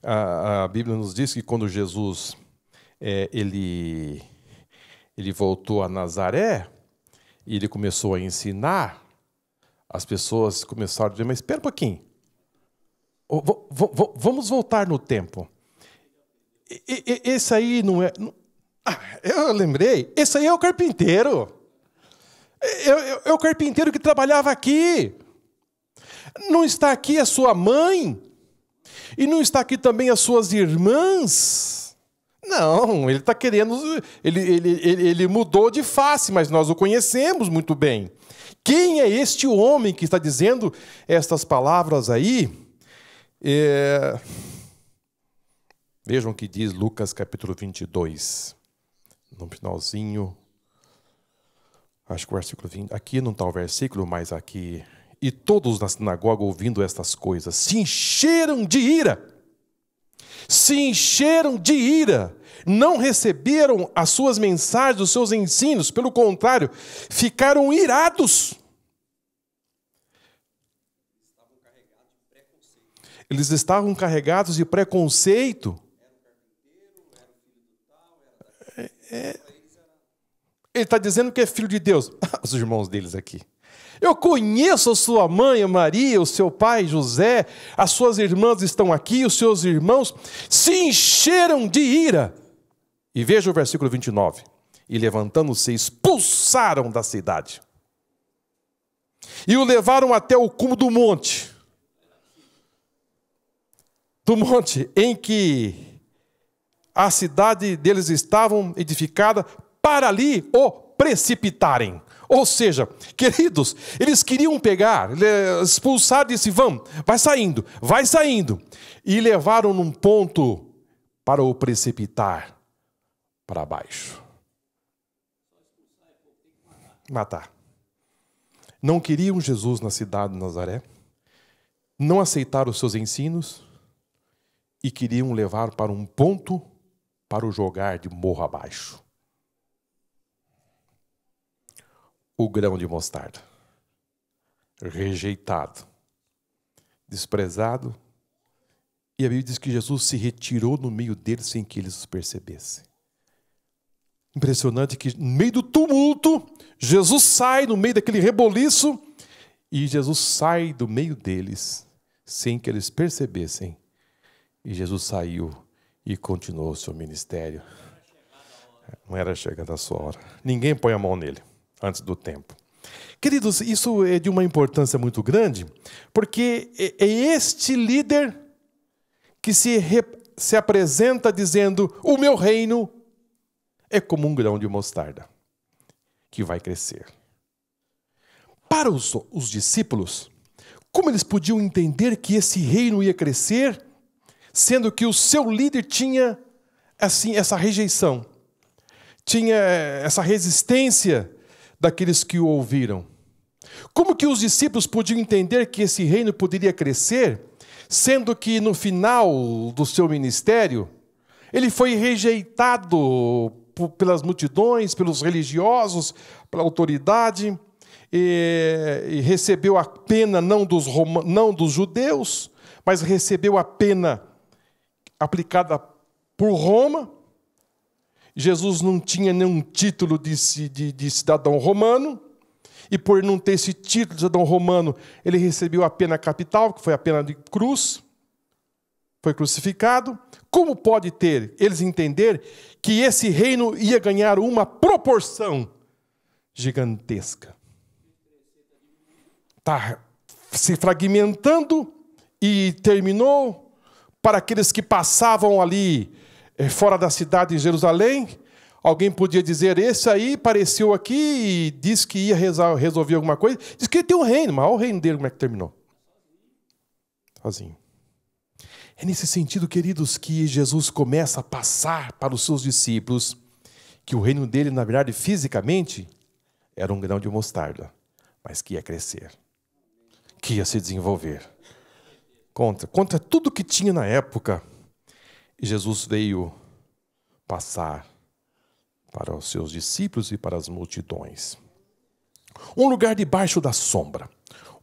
A Bíblia nos diz que quando Jesus ele voltou a Nazaré e ele começou a ensinar, as pessoas começaram a dizer: mas espera um pouquinho, vamos voltar no tempo. Esse aí não é... eu lembrei, esse aí é o carpinteiro. É o carpinteiro que trabalhava aqui. Não está aqui a sua mãe? E não está aqui também as suas irmãs? Não, ele está querendo... Ele mudou de face, mas nós o conhecemos muito bem. Quem é este homem que está dizendo estas palavras aí? Vejam o que diz Lucas capítulo 22. No finalzinho... acho que o versículo 20... aqui não está o versículo, mas aqui... E todos na sinagoga, ouvindo estas coisas, se encheram de ira. Se encheram de ira. Não receberam as suas mensagens, os seus ensinos. Pelo contrário, ficaram irados. Eles estavam carregados de preconceito. Ele está dizendo que é filho de Deus. Os irmãos deles aqui. Eu conheço a sua mãe, a Maria, o seu pai, José, as suas irmãs estão aqui, os seus irmãos se encheram de ira. E veja o versículo 29. E levantando-se, expulsaram da cidade. E o levaram até o cume do monte. Do monte em que a cidade deles estavam edificada, para ali o precipitarem. Ou seja, queridos, eles queriam pegar, expulsar, disse: vamos, vai saindo. E levaram num ponto para o precipitar para baixo. Matar. Não queriam Jesus na cidade de Nazaré, não aceitaram os seus ensinos e queriam levar para um ponto para o jogar de morro abaixo. O grão de mostarda, rejeitado, desprezado, e a Bíblia diz que Jesus se retirou no meio deles sem que eles os percebessem. Impressionante que no meio do tumulto, Jesus sai no meio daquele reboliço, e Jesus sai do meio deles sem que eles percebessem. E Jesus saiu e continuou o seu ministério. Não era chegada a sua hora. Ninguém põe a mão nele antes do tempo. Queridos, isso é de uma importância muito grande, porque é este líder que se apresenta dizendo: o meu reino é como um grão de mostarda, que vai crescer. Para os discípulos, como eles podiam entender que esse reino ia crescer, sendo que o seu líder tinha assim essa rejeição, tinha essa resistência daqueles que o ouviram? Como que os discípulos podiam entender que esse reino poderia crescer, sendo que no final do seu ministério, ele foi rejeitado pelas multidões, pelos religiosos, pela autoridade, e recebeu a pena não dos judeus, mas recebeu a pena aplicada por Roma. Jesus não tinha nenhum título de cidadão romano, e por não ter esse título de cidadão romano, ele recebeu a pena capital, que foi a pena de cruz, foi crucificado. Como pode eles entender que esse reino ia ganhar uma proporção gigantesca? Está se fragmentando e terminou para aqueles que passavam ali fora da cidade de Jerusalém. Alguém podia dizer: esse aí apareceu aqui e disse que ia resolver alguma coisa. Diz que ele tem um reino, mas olha o reino dele como é que terminou. Sozinho. É nesse sentido, queridos, que Jesus começa a passar para os seus discípulos que o reino dele, na verdade, fisicamente, era um grão de mostarda, mas que ia crescer, que ia se desenvolver. Contra tudo que tinha na época, Jesus veio passar para os seus discípulos e para as multidões. Um lugar debaixo da sombra.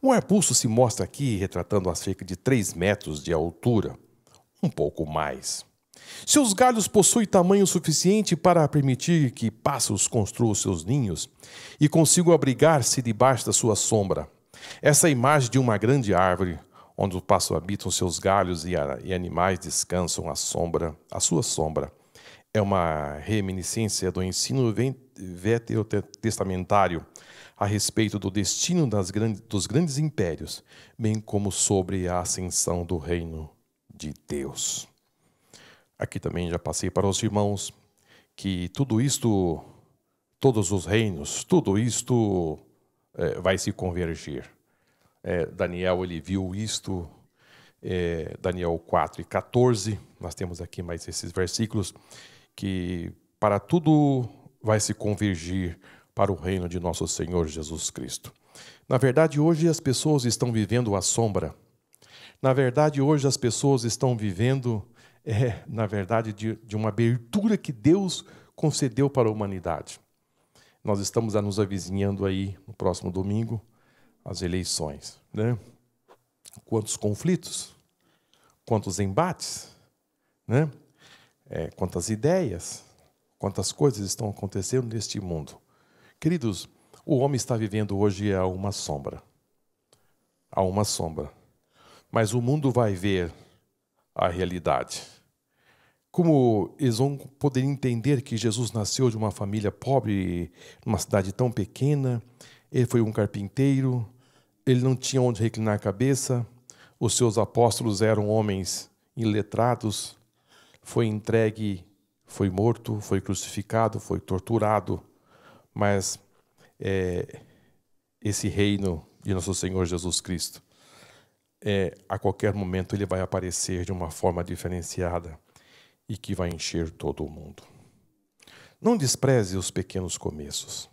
Um arbusto se mostra aqui retratando a cerca de 3 metros de altura, um pouco mais. Seus galhos possuem tamanho suficiente para permitir que pássaros construam seus ninhos e consigam abrigar-se debaixo da sua sombra. Essa imagem de uma grande árvore, onde os pássaros habitam seus galhos e animais descansam à sua sombra, é uma reminiscência do ensino veterotestamentário a respeito do destino dos grandes impérios, bem como sobre a ascensão do reino de Deus. Aqui também já passei para os irmãos que tudo isto, todos os reinos, tudo isto vai se convergir. Daniel, ele viu isto, Daniel 4:14, nós temos aqui mais esses versículos, que para tudo vai se convergir para o reino de nosso Senhor Jesus Cristo. Na verdade, hoje as pessoas estão vivendo a sombra. Na verdade, hoje as pessoas estão vivendo, na verdade, de uma abertura que Deus concedeu para a humanidade. Nós estamos a nos avizinhando aí, no próximo domingo, as eleições, né? Quantos conflitos, quantos embates, né? Quantas ideias, quantas coisas estão acontecendo neste mundo. Queridos, o homem está vivendo hoje a uma sombra. Há uma sombra. Mas o mundo vai ver a realidade. Como eles vão poder entender que Jesus nasceu de uma família pobre, numa cidade tão pequena, ele foi um carpinteiro, ele não tinha onde reclinar a cabeça, os seus apóstolos eram homens iletrados, foi entregue, foi morto, foi crucificado, foi torturado, mas esse reino de nosso Senhor Jesus Cristo, a qualquer momento ele vai aparecer de uma forma diferenciada e que vai encher todo o mundo. Não despreze os pequenos começos.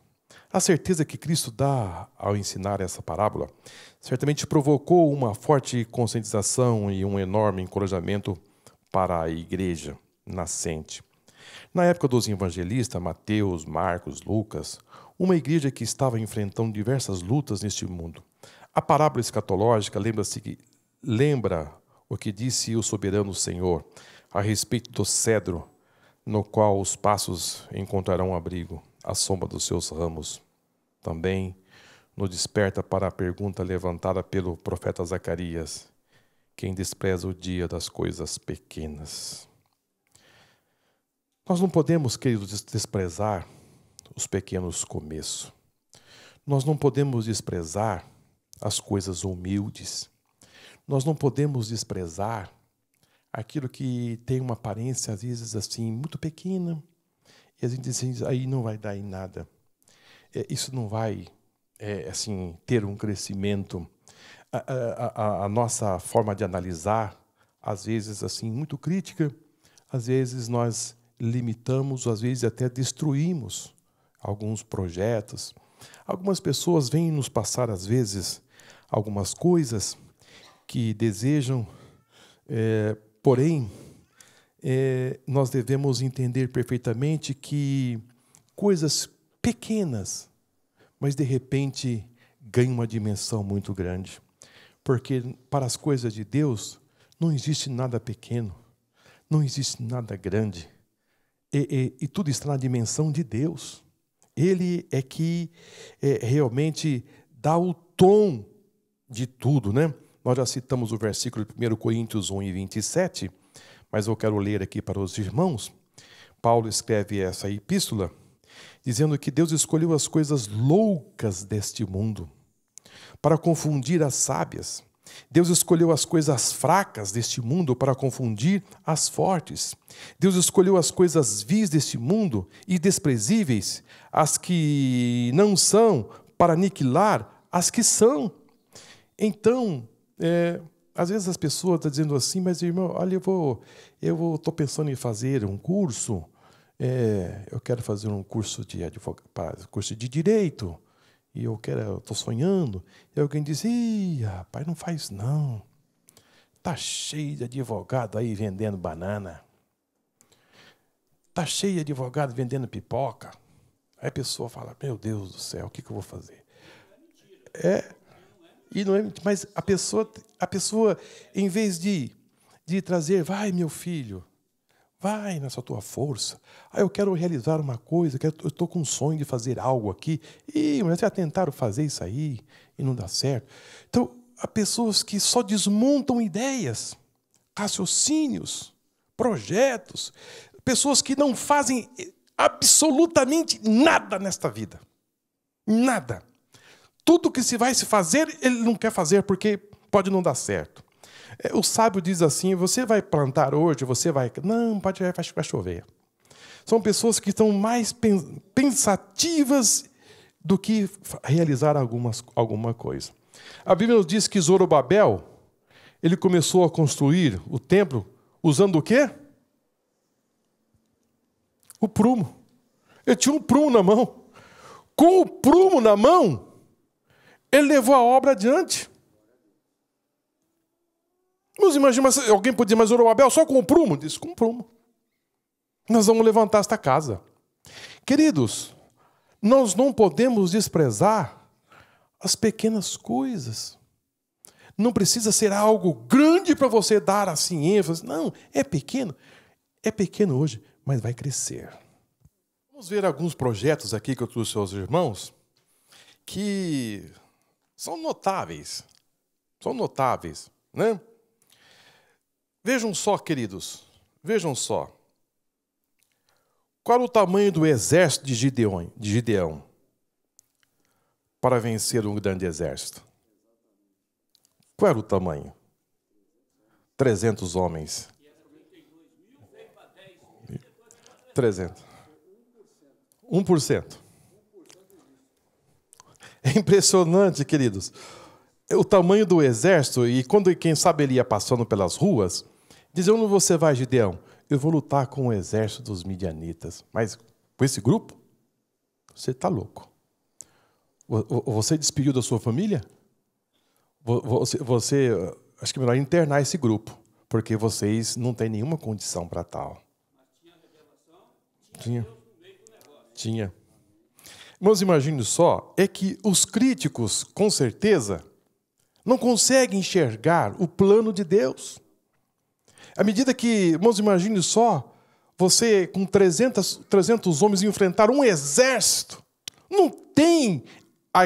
A certeza que Cristo dá ao ensinar essa parábola certamente provocou uma forte conscientização e um enorme encorajamento para a igreja nascente. Na época dos evangelistas, Mateus, Marcos, Lucas, uma igreja que estava enfrentando diversas lutas neste mundo. A parábola escatológica lembra o que disse o soberano Senhor a respeito do cedro, no qual os passos encontrarão abrigo, à sombra dos seus ramos. Também nos desperta para a pergunta levantada pelo profeta Zacarias: quem despreza o dia das coisas pequenas? Nós não podemos, queridos, desprezar os pequenos começos. Nós não podemos desprezar as coisas humildes. Nós não podemos desprezar aquilo que tem uma aparência, às vezes, assim, muito pequena. E a gente diz assim, aí não vai dar em nada. Isso não vai, assim, ter um crescimento. A nossa forma de analisar, às vezes, assim, muito crítica, às vezes nós limitamos, às vezes até destruímos alguns projetos. Algumas pessoas vêm nos passar, às vezes, algumas coisas que desejam, porém, nós devemos entender perfeitamente que coisas pequenas, mas de repente ganham uma dimensão muito grande. Porque para as coisas de Deus não existe nada pequeno, não existe nada grande. E tudo está na dimensão de Deus. Ele é que realmente dá o tom de tudo, né? Nós já citamos o versículo de 1 Coríntios 1:27, mas eu quero ler aqui para os irmãos. Paulo escreve essa epístola, dizendo que Deus escolheu as coisas loucas deste mundo para confundir as sábias. Deus escolheu as coisas fracas deste mundo para confundir as fortes. Deus escolheu as coisas vis deste mundo e desprezíveis, as que não são, para aniquilar as que são. Então, às vezes as pessoas estão dizendo assim, mas irmão, olha, eu estou pensando em fazer um curso, eu quero fazer um curso de curso de direito, e eu estou sonhando. E alguém diz, ih, rapaz, não faz não. Está cheio de advogado aí vendendo banana. Está cheio de advogado vendendo pipoca. Aí a pessoa fala, meu Deus do céu, o que eu vou fazer? E não é, mas a pessoa, em vez de trazer, vai, meu filho, vai nessa tua força. Eu quero realizar uma coisa, eu estou com um sonho de fazer algo aqui. Mas já tentaram fazer isso aí e não dá certo. Então, há pessoas que só desmontam ideias, raciocínios, projetos. Pessoas que não fazem absolutamente nada nesta vida. Nada. Tudo que se vai se fazer, ele não quer fazer porque pode não dar certo. O sábio diz assim, você vai plantar hoje, você vai... Não, vai chover. São pessoas que estão mais pensativas do que realizar alguma coisa. A Bíblia nos diz que Zorobabel, ele começou a construir o templo usando o quê? O prumo. Ele tinha um prumo na mão. Com o prumo na mão, ele levou a obra adiante. Mas imagina, alguém pode dizer, mas Zorobabel só com o prumo? Diz, com o prumo. Nós vamos levantar esta casa. Queridos, nós não podemos desprezar as pequenas coisas. Não precisa ser algo grande para você dar assim ênfase. Não, é pequeno. É pequeno hoje, mas vai crescer. Vamos ver alguns projetos aqui que eu trouxe aos irmãos que são notáveis. São notáveis, né? Vejam só, queridos, vejam só. Qual o tamanho do exército de Gideão para vencer um grande exército? Qual era o tamanho? 300 homens. 300. 1%. É impressionante, queridos. O tamanho do exército, e quem sabe ele ia passando pelas ruas, dizia, onde você vai, Gideão? Eu vou lutar com o exército dos midianitas. Mas com esse grupo? Você está louco. Você despediu da sua família? Acho que é melhor internar esse grupo, porque vocês não têm nenhuma condição para tal. Tinha. Mas imagine só, é que os críticos, com certeza, não conseguem enxergar o plano de Deus. À medida que, irmãos, imagine só, você com 300 homens enfrentar um exército. Não tem,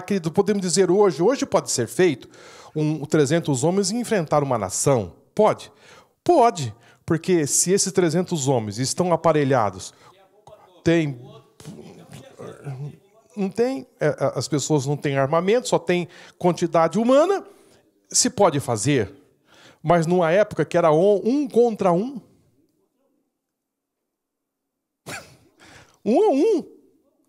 querido, podemos dizer hoje pode ser feito, 300 homens enfrentar uma nação. Pode? Pode, porque se esses 300 homens estão aparelhados, tem... não tem, as pessoas não têm armamento, só tem quantidade humana. Se pode fazer, mas numa época que era um contra um. 1 a 1.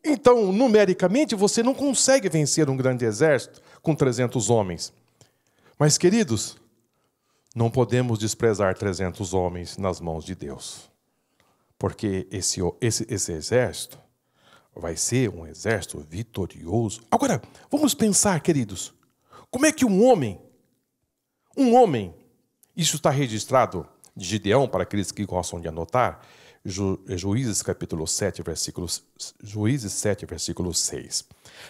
Então, numericamente, você não consegue vencer um grande exército com 300 homens. Mas, queridos, não podemos desprezar 300 homens nas mãos de Deus. Porque esse exército vai ser um exército vitorioso. Agora, vamos pensar, queridos, como é que um homem, isso está registrado de Gideão, para aqueles que gostam de anotar, Juízes capítulo 7, Juízes 7, versículo 6.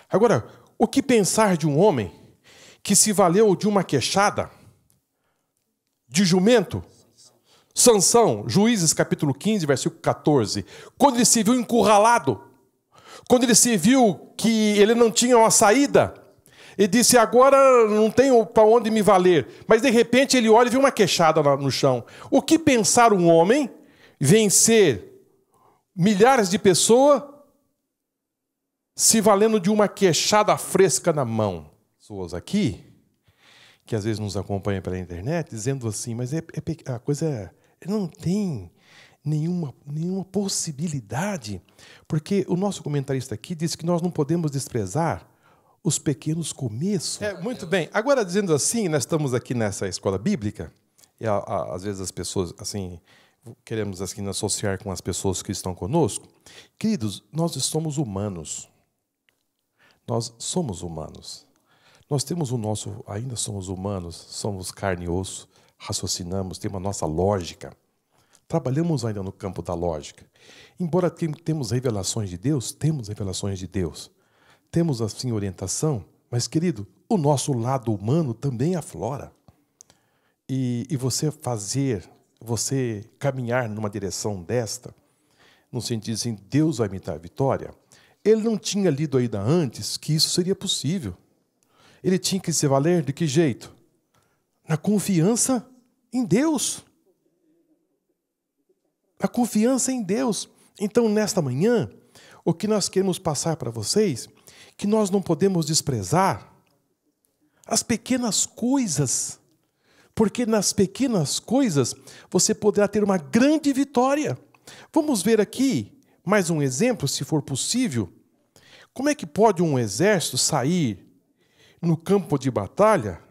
Agora, o que pensar de um homem que se valeu de uma queixada, de jumento? Sansão, Juízes capítulo 15, versículo 14. Quando ele se viu encurralado, quando ele se viu que ele não tinha uma saída, ele disse, agora não tenho para onde me valer. Mas de repente ele olha e vê uma queixada lá no chão. O que pensar um homem vencer milhares de pessoas se valendo de uma queixada fresca na mão? Pessoas aqui, que às vezes nos acompanham pela internet, dizendo assim, mas a coisa não tem nenhuma possibilidade, porque o nosso comentarista aqui disse que nós não podemos desprezar os pequenos começos. Muito bem. Agora, dizendo assim, nós estamos aqui nessa escola bíblica, e às vezes as pessoas, assim, queremos assim, associar com as pessoas que estão conosco. Queridos, nós somos humanos. Nós somos humanos. Nós temos ainda somos humanos, somos carne e osso, raciocinamos, temos a nossa lógica. Trabalhamos ainda no campo da lógica. Embora temos revelações de Deus, temos assim orientação, mas, querido, o nosso lado humano também aflora. E você caminhar numa direção desta, no sentido assim, Deus vai me dar a vitória. Ele não tinha lido ainda antes que isso seria possível. Ele tinha que se valer de que jeito? Na confiança em Deus. A confiança em Deus. Então, nesta manhã, o que nós queremos passar para vocês, que nós não podemos desprezar as pequenas coisas, porque nas pequenas coisas você poderá ter uma grande vitória. Vamos ver aqui mais um exemplo, se for possível. Como é que pode um exército sair no campo de batalha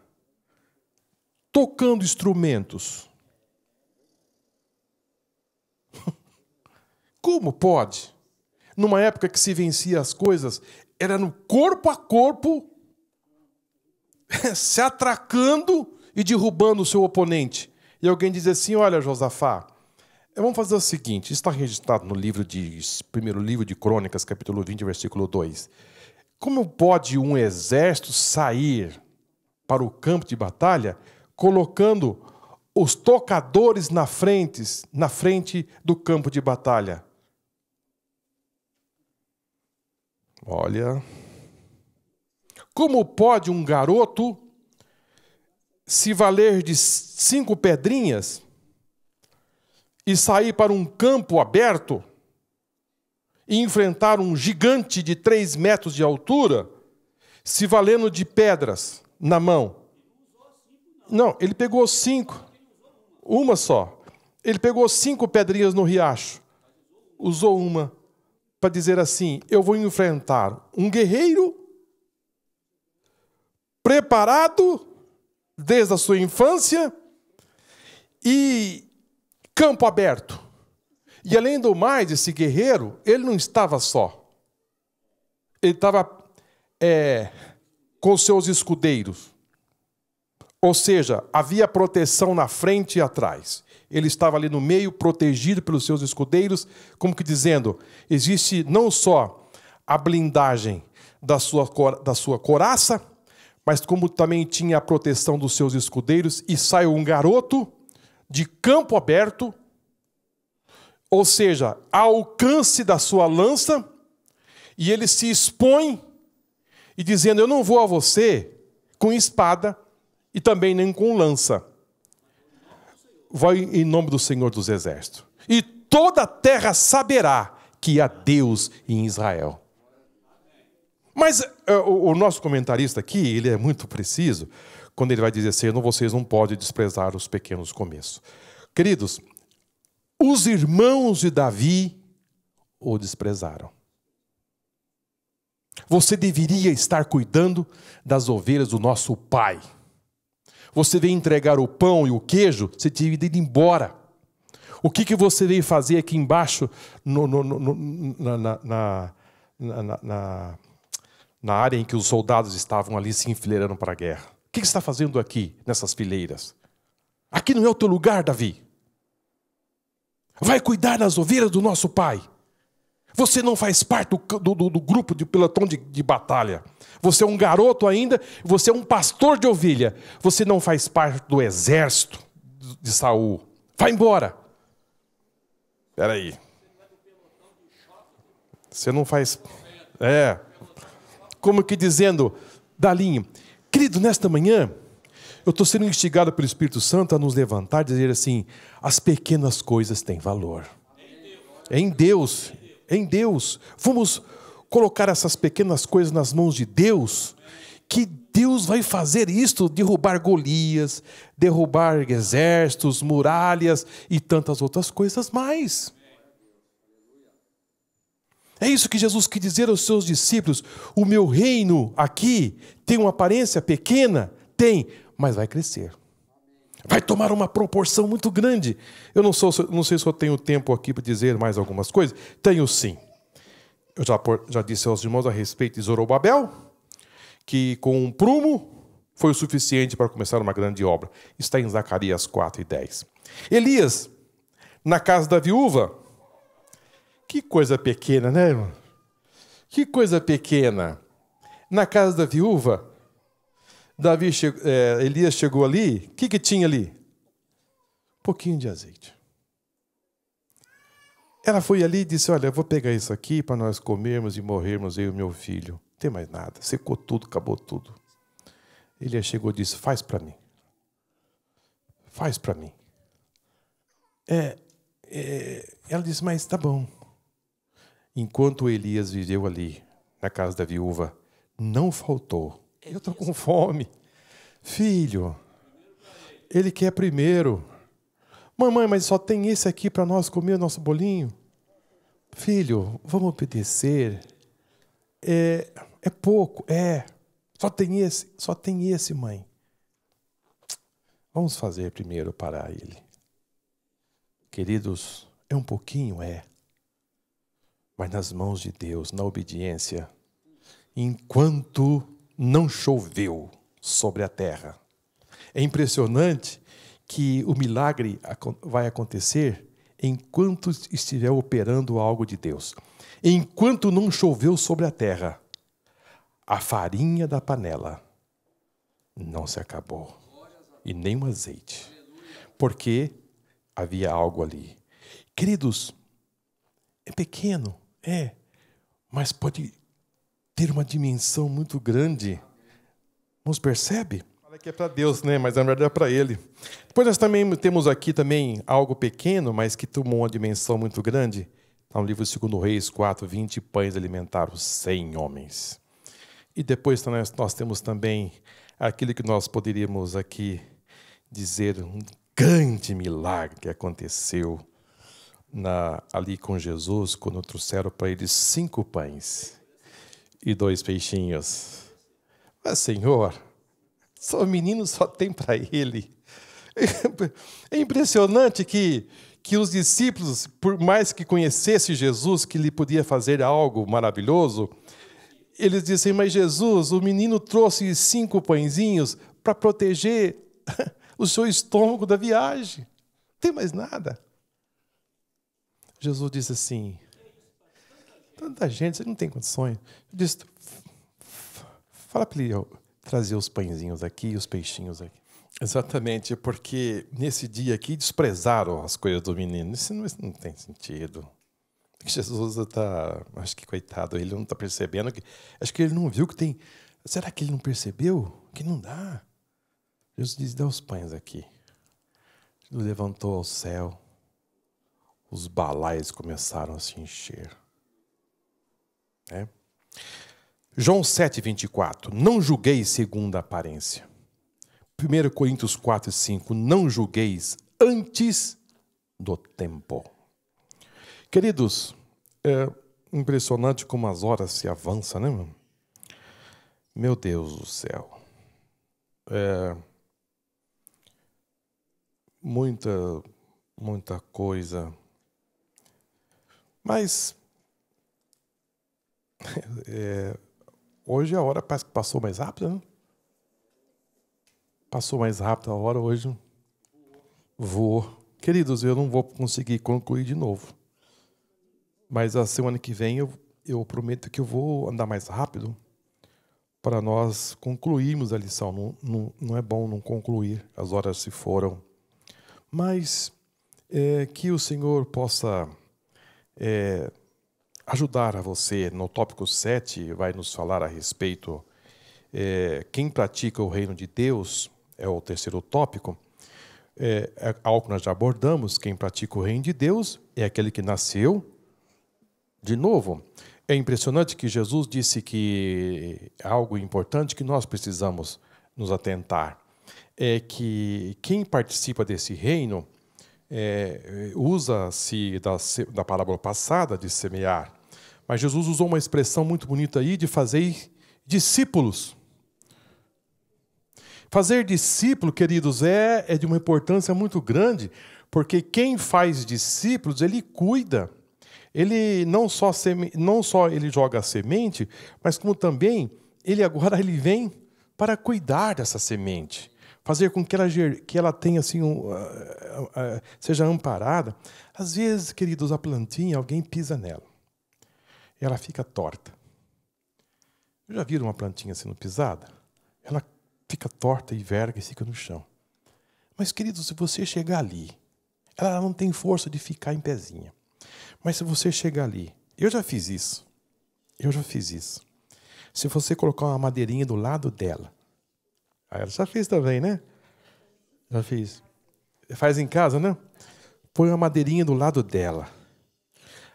tocando instrumentos? Como pode? Numa época que se vencia as coisas, era no corpo a corpo, se atracando e derrubando o seu oponente. E alguém diz assim, olha, Josafá, vamos fazer o seguinte, está registrado no primeiro livro de Crônicas, capítulo 20, versículo 2. Como pode um exército sair para o campo de batalha colocando os tocadores na frente do campo de batalha? Olha, como pode um garoto se valer de 5 pedrinhas e sair para um campo aberto e enfrentar um gigante de 3 metros de altura, se valendo de pedras na mão? Não, ele pegou 5, uma só. Ele pegou 5 pedrinhas no riacho, usou uma para dizer assim, eu vou enfrentar um guerreiro preparado desde a sua infância e campo aberto. E além do mais, esse guerreiro, ele não estava só. Ele estava com seus escudeiros. Ou seja, havia proteção na frente e atrás. Ele estava ali no meio, protegido pelos seus escudeiros, como que dizendo, existe não só a blindagem da sua couraça, mas como também tinha a proteção dos seus escudeiros, e sai um garoto de campo aberto, ou seja, ao alcance da sua lança, e ele se expõe, e dizendo, eu não vou a você com espada, e também nem com lança. Vai em nome do Senhor dos Exércitos. E toda a terra saberá que há Deus em Israel. Mas o nosso comentarista aqui, ele é muito preciso quando ele vai dizer assim, vocês não podem desprezar os pequenos começos. Queridos, os irmãos de Davi o desprezaram. Você deveria estar cuidando das ovelhas do nosso pai. Você veio entregar o pão e o queijo, você deveria ir embora. O que você veio fazer aqui embaixo na área em que os soldados estavam ali se enfileirando para a guerra? O que você está fazendo aqui, nessas fileiras? Aqui não é o teu lugar, Davi. Vai cuidar das ovelhas do nosso pai. Você não faz parte do grupo de pelotão de batalha. Você é um garoto ainda, você é um pastor de ovelha. Você não faz parte do exército de Saul. Vai embora. Espera aí. Você não faz... Como que dizendo, Dalinho, querido, nesta manhã, eu estou sendo instigado pelo Espírito Santo a nos levantar e dizer assim, as pequenas coisas têm valor. Em Deus... Em Deus, vamos colocar essas pequenas coisas nas mãos de Deus, que Deus vai fazer isto, derrubar Golias, derrubar exércitos, muralhas e tantas outras coisas mais. É isso que Jesus quis dizer aos seus discípulos, o meu reino aqui tem uma aparência pequena? Tem, mas vai crescer. Vai tomar uma proporção muito grande. Eu não sei se eu tenho tempo aqui para dizer mais algumas coisas. Tenho sim. Eu já disse aos irmãos a respeito de Zorobabel, que com um prumo foi o suficiente para começar uma grande obra. Está em Zacarias 4:10. Elias, na casa da viúva. Que coisa pequena, né, irmão? Que coisa pequena. Na casa da viúva, Elias chegou ali, o que tinha ali? Um pouquinho de azeite. Ela foi ali e disse, olha, eu vou pegar isso aqui para nós comermos e morrermos, eu e meu filho. Não tem mais nada, secou tudo, acabou tudo. Elias chegou e disse, faz para mim. Faz para mim. Ela disse, mas tá bom. Enquanto Elias viveu ali, na casa da viúva, não faltou. Eu estou com fome. Filho, ele quer primeiro. Mamãe, mas só tem esse aqui para nós comer o nosso bolinho? Filho, vamos obedecer. É pouco, Só tem esse, mãe. Vamos fazer primeiro para ele. Queridos, é um pouquinho, mas nas mãos de Deus, na obediência, enquanto não choveu sobre a terra. É impressionante que o milagre vai acontecer enquanto estiver operando algo de Deus. Enquanto não choveu sobre a terra, a farinha da panela não se acabou. E nem o azeite. Porque havia algo ali. Queridos, é pequeno, mas pode ter uma dimensão muito grande. Nos percebe? Fala que é para Deus, né? Mas na verdade é para Ele. Depois nós também temos aqui também algo pequeno, mas que tomou uma dimensão muito grande. Está no livro de 2 Reis 4, 20 pães alimentaram 100 homens. E depois nós temos também aquilo que nós poderíamos aqui dizer, um grande milagre que aconteceu ali com Jesus, quando trouxeram para ele 5 pães e 2 peixinhos. Mas, Senhor, o menino só tem para ele. É impressionante que os discípulos, por mais que conhecessem Jesus, que ele podia fazer algo maravilhoso, eles dizem, mas Jesus, o menino trouxe 5 pãezinhos para proteger o seu estômago da viagem. Não tem mais nada. Jesus disse assim, tanta gente, você não tem condições. Eu disse, fala para ele trazer os pãezinhos aqui e os peixinhos aqui. Exatamente, porque nesse dia aqui desprezaram as coisas do menino. Isso não tem sentido. Jesus está, acho que coitado, ele não está percebendo. Acho que ele não viu que tem... Será que ele não percebeu? Que não dá. Jesus diz, dá os pães aqui. Ele levantou ao céu. Os balaios começaram a se encher. João 7,24. Não julgueis segundo a aparência. 1 Coríntios 4,5. Não julgueis antes do tempo. Queridos, é impressionante como as horas se avançam, né, meu? Meu Deus do céu. Muita coisa. Mas hoje a hora parece que passou mais rápido, né? Passou mais rápido a hora hoje. Voou. Queridos, eu não vou conseguir concluir de novo. Mas a semana que vem eu prometo que eu vou andar mais rápido para nós concluirmos a lição. Não é bom não concluir, as horas se foram. Mas que o Senhor possa ajudar a você. No tópico 7 vai nos falar a respeito quem pratica o reino de Deus, é o terceiro tópico. Algo que nós já abordamos, quem pratica o reino de Deus é aquele que nasceu de novo. É impressionante que Jesus disse que algo importante que nós precisamos nos atentar é que quem participa desse reino usa-se da parábola passada de semear, mas Jesus usou uma expressão muito bonita aí de fazer discípulos. Fazer discípulo, queridos, é de uma importância muito grande, porque quem faz discípulos, ele cuida. Ele não só ele joga a semente, mas como também ele vem para cuidar dessa semente, fazer com que ela tenha assim seja amparada. Às vezes, queridos, a plantinha, alguém pisa nela, ela fica torta. Já viram uma plantinha sendo pisada? Ela fica torta e verga e fica no chão. Mas, queridos, se você chegar ali, ela não tem força de ficar em pezinha. Mas se você chegar ali, eu já fiz isso. Se você colocar uma madeirinha do lado dela, ela já fez também, né? Já fiz. Faz em casa, né? Põe uma madeirinha do lado dela.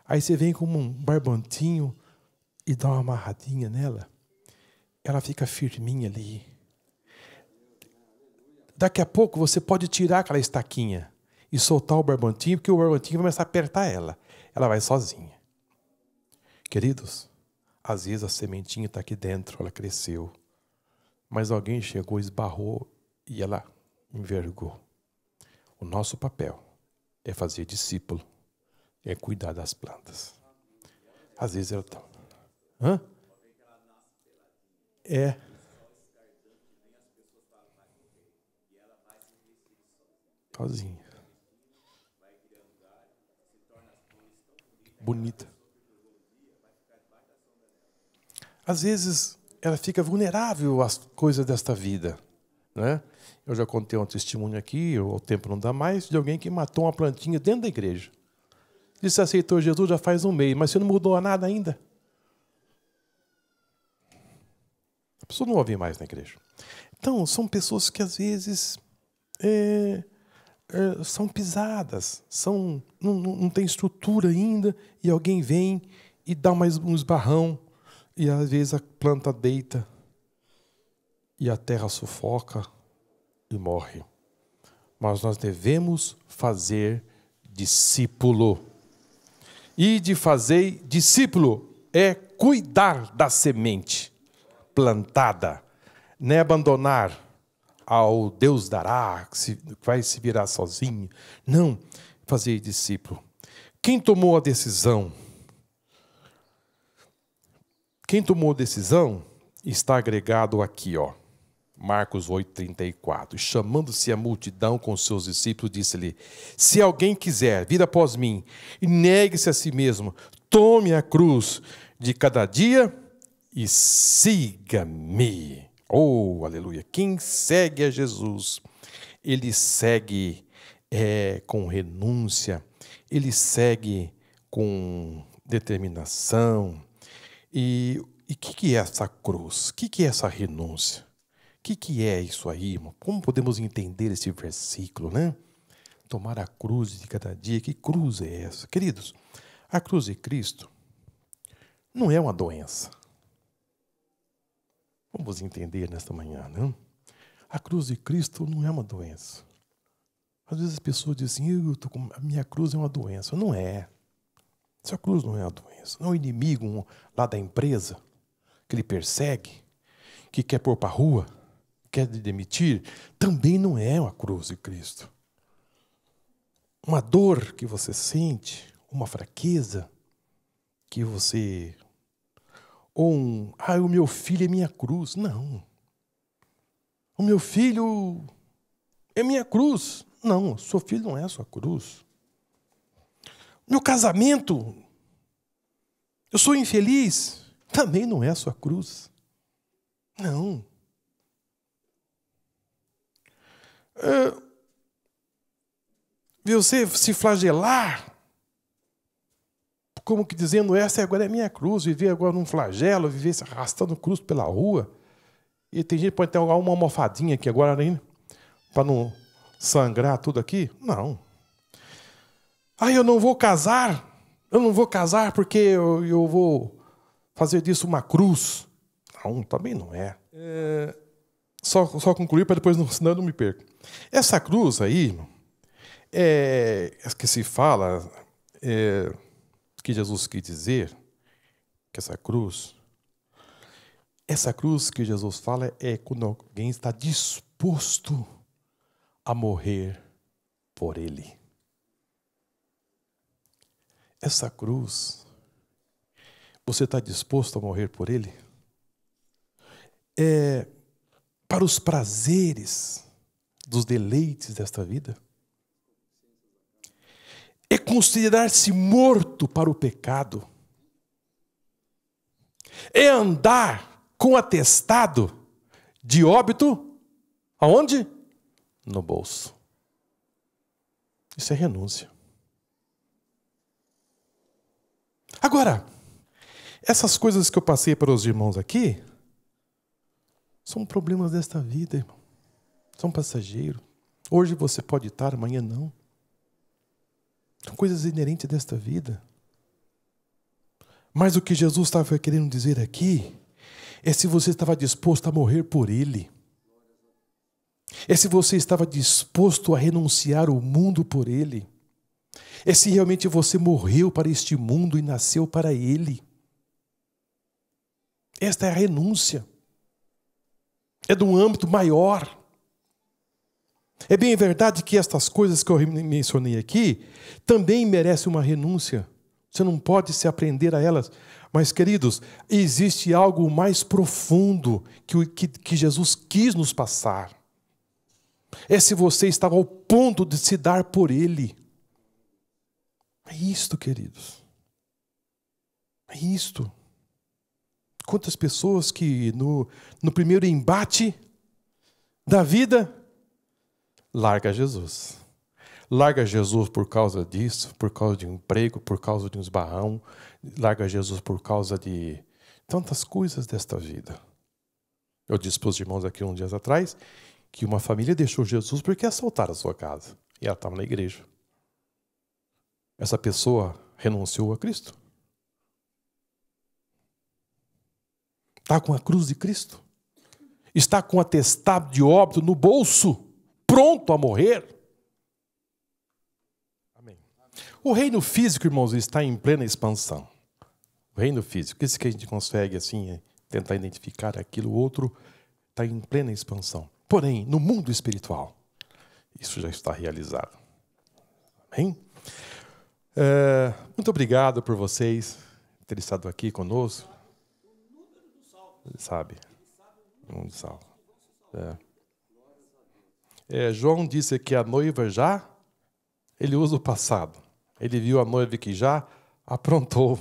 Aí você vem com um barbantinho e dá uma amarradinha nela. Ela fica firminha ali. Daqui a pouco você pode tirar aquela estaquinha e soltar o barbantinho, porque o barbantinho vai começar a apertar ela. Ela vai sozinha. Queridos, às vezes a sementinha está aqui dentro, ela cresceu. Mas alguém chegou, esbarrou e ela envergou. O nosso papel é fazer discípulo, é cuidar das plantas. Às vezes ela está... Hã? Sozinha. Bonita. Às vezes ela fica vulnerável às coisas desta vida, né? Eu já contei um testemunho aqui, o tempo não dá mais, de alguém que matou uma plantinha dentro da igreja. Disse que aceitou Jesus já faz um mês, mas você não mudou nada ainda. A pessoa não ouve mais na igreja. Então, são pessoas que às vezes são pisadas, não tem estrutura ainda, e alguém vem e dá mais um esbarrão, e às vezes a planta deita, e a terra sufoca e morre. Mas nós devemos fazer discípulo. E de fazer discípulo é cuidar da semente plantada, não é abandonar ao Deus dará, que vai se virar sozinho. Não, fazer discípulo. Quem tomou a decisão? Quem tomou a decisão está agregado aqui, ó. Marcos 8,34. Chamando-se a multidão com seus discípulos, disse-lhe: se alguém quiser vir após mim, e negue-se a si mesmo, tome a cruz de cada dia e siga-me. Oh, aleluia. Quem segue a Jesus, ele segue com renúncia, ele segue com determinação. E o que é essa cruz? O que é essa renúncia? O que é isso aí, irmão? Como podemos entender esse versículo, né? Tomar a cruz de cada dia. Que cruz é essa? Queridos, a cruz de Cristo não é uma doença. Vamos entender nesta manhã, né? A cruz de Cristo não é uma doença. Às vezes as pessoas dizem assim, a minha cruz é uma doença. Não é. Essa cruz não é uma doença. Não é um inimigo lá da empresa que lhe persegue, que quer pôr para a rua, quer lhe demitir. Também não é uma cruz de Cristo. Uma dor que você sente, uma fraqueza que você... Ou o meu filho é minha cruz. Não. O meu filho é minha cruz. Não, seu filho não é a sua cruz. Meu casamento, eu sou infeliz, também não é a sua cruz. Não. Você se flagelar, como que dizendo, essa agora é minha cruz, viver agora num flagelo, viver se arrastando cruz pela rua. E tem gente que pode ter uma almofadinha aqui agora, né? Para não sangrar tudo aqui? Não. Eu não vou casar. Eu não vou casar porque eu vou fazer disso uma cruz. Não, também não é. Só concluir para depois, senão eu não me perco. Essa cruz aí, que se fala, que Jesus quis dizer, que essa cruz que Jesus fala é quando alguém está disposto a morrer por ele. Essa cruz, você está disposto a morrer por ele? Para os prazeres dos deleites desta vida? É considerar-se morto para o pecado? É andar com atestado de óbito? Aonde? No bolso. Isso é renúncia. Agora, essas coisas que eu passei para os irmãos aqui são problemas desta vida, irmão. São passageiros. Hoje você pode estar, amanhã não. São coisas inerentes desta vida. Mas o que Jesus estava querendo dizer aqui é se você estava disposto a morrer por ele. É se você estava disposto a renunciar o mundo por ele. É se realmente você morreu para este mundo e nasceu para ele. Esta é a renúncia. É de um âmbito maior. É bem verdade que estas coisas que eu mencionei aqui também merecem uma renúncia. Você não pode se aprender a elas. Mas, queridos, existe algo mais profundo que Jesus quis nos passar. É se você estava ao ponto de se dar por ele. É isto, queridos. É isto. Quantas pessoas que no primeiro embate da vida larga Jesus. Larga Jesus por causa disso, por causa de um emprego, por causa de um esbarrão. Larga Jesus por causa de tantas coisas desta vida. Eu disse para os irmãos aqui uns dias atrás que uma família deixou Jesus porque assaltaram a sua casa. E ela estava na igreja. Essa pessoa renunciou a Cristo. Está com a cruz de Cristo. Está com o atestado de óbito no bolso, pronto a morrer. Amém. O reino físico, irmãos, está em plena expansão. O reino físico, isso que a gente consegue assim tentar identificar aquilo, o outro está em plena expansão. Porém, no mundo espiritual, isso já está realizado. Amém? Muito obrigado por vocês terem estado aqui conosco. Sabe? Um salvo. João disse que a noiva já, ele usa o passado. Ele viu a noiva que já aprontou.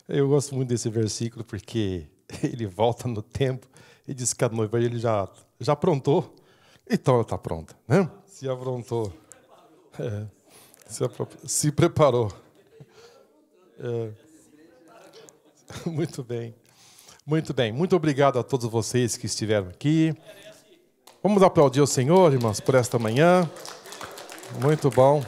Eu gosto muito desse versículo porque ele volta no tempo e diz que a noiva ele já aprontou, então ela está pronta, né? Se aprontou. Se preparou. Muito bem. Muito bem. Muito obrigado a todos vocês que estiveram aqui. Vamos aplaudir o Senhor, irmãos, por esta manhã. Muito bom.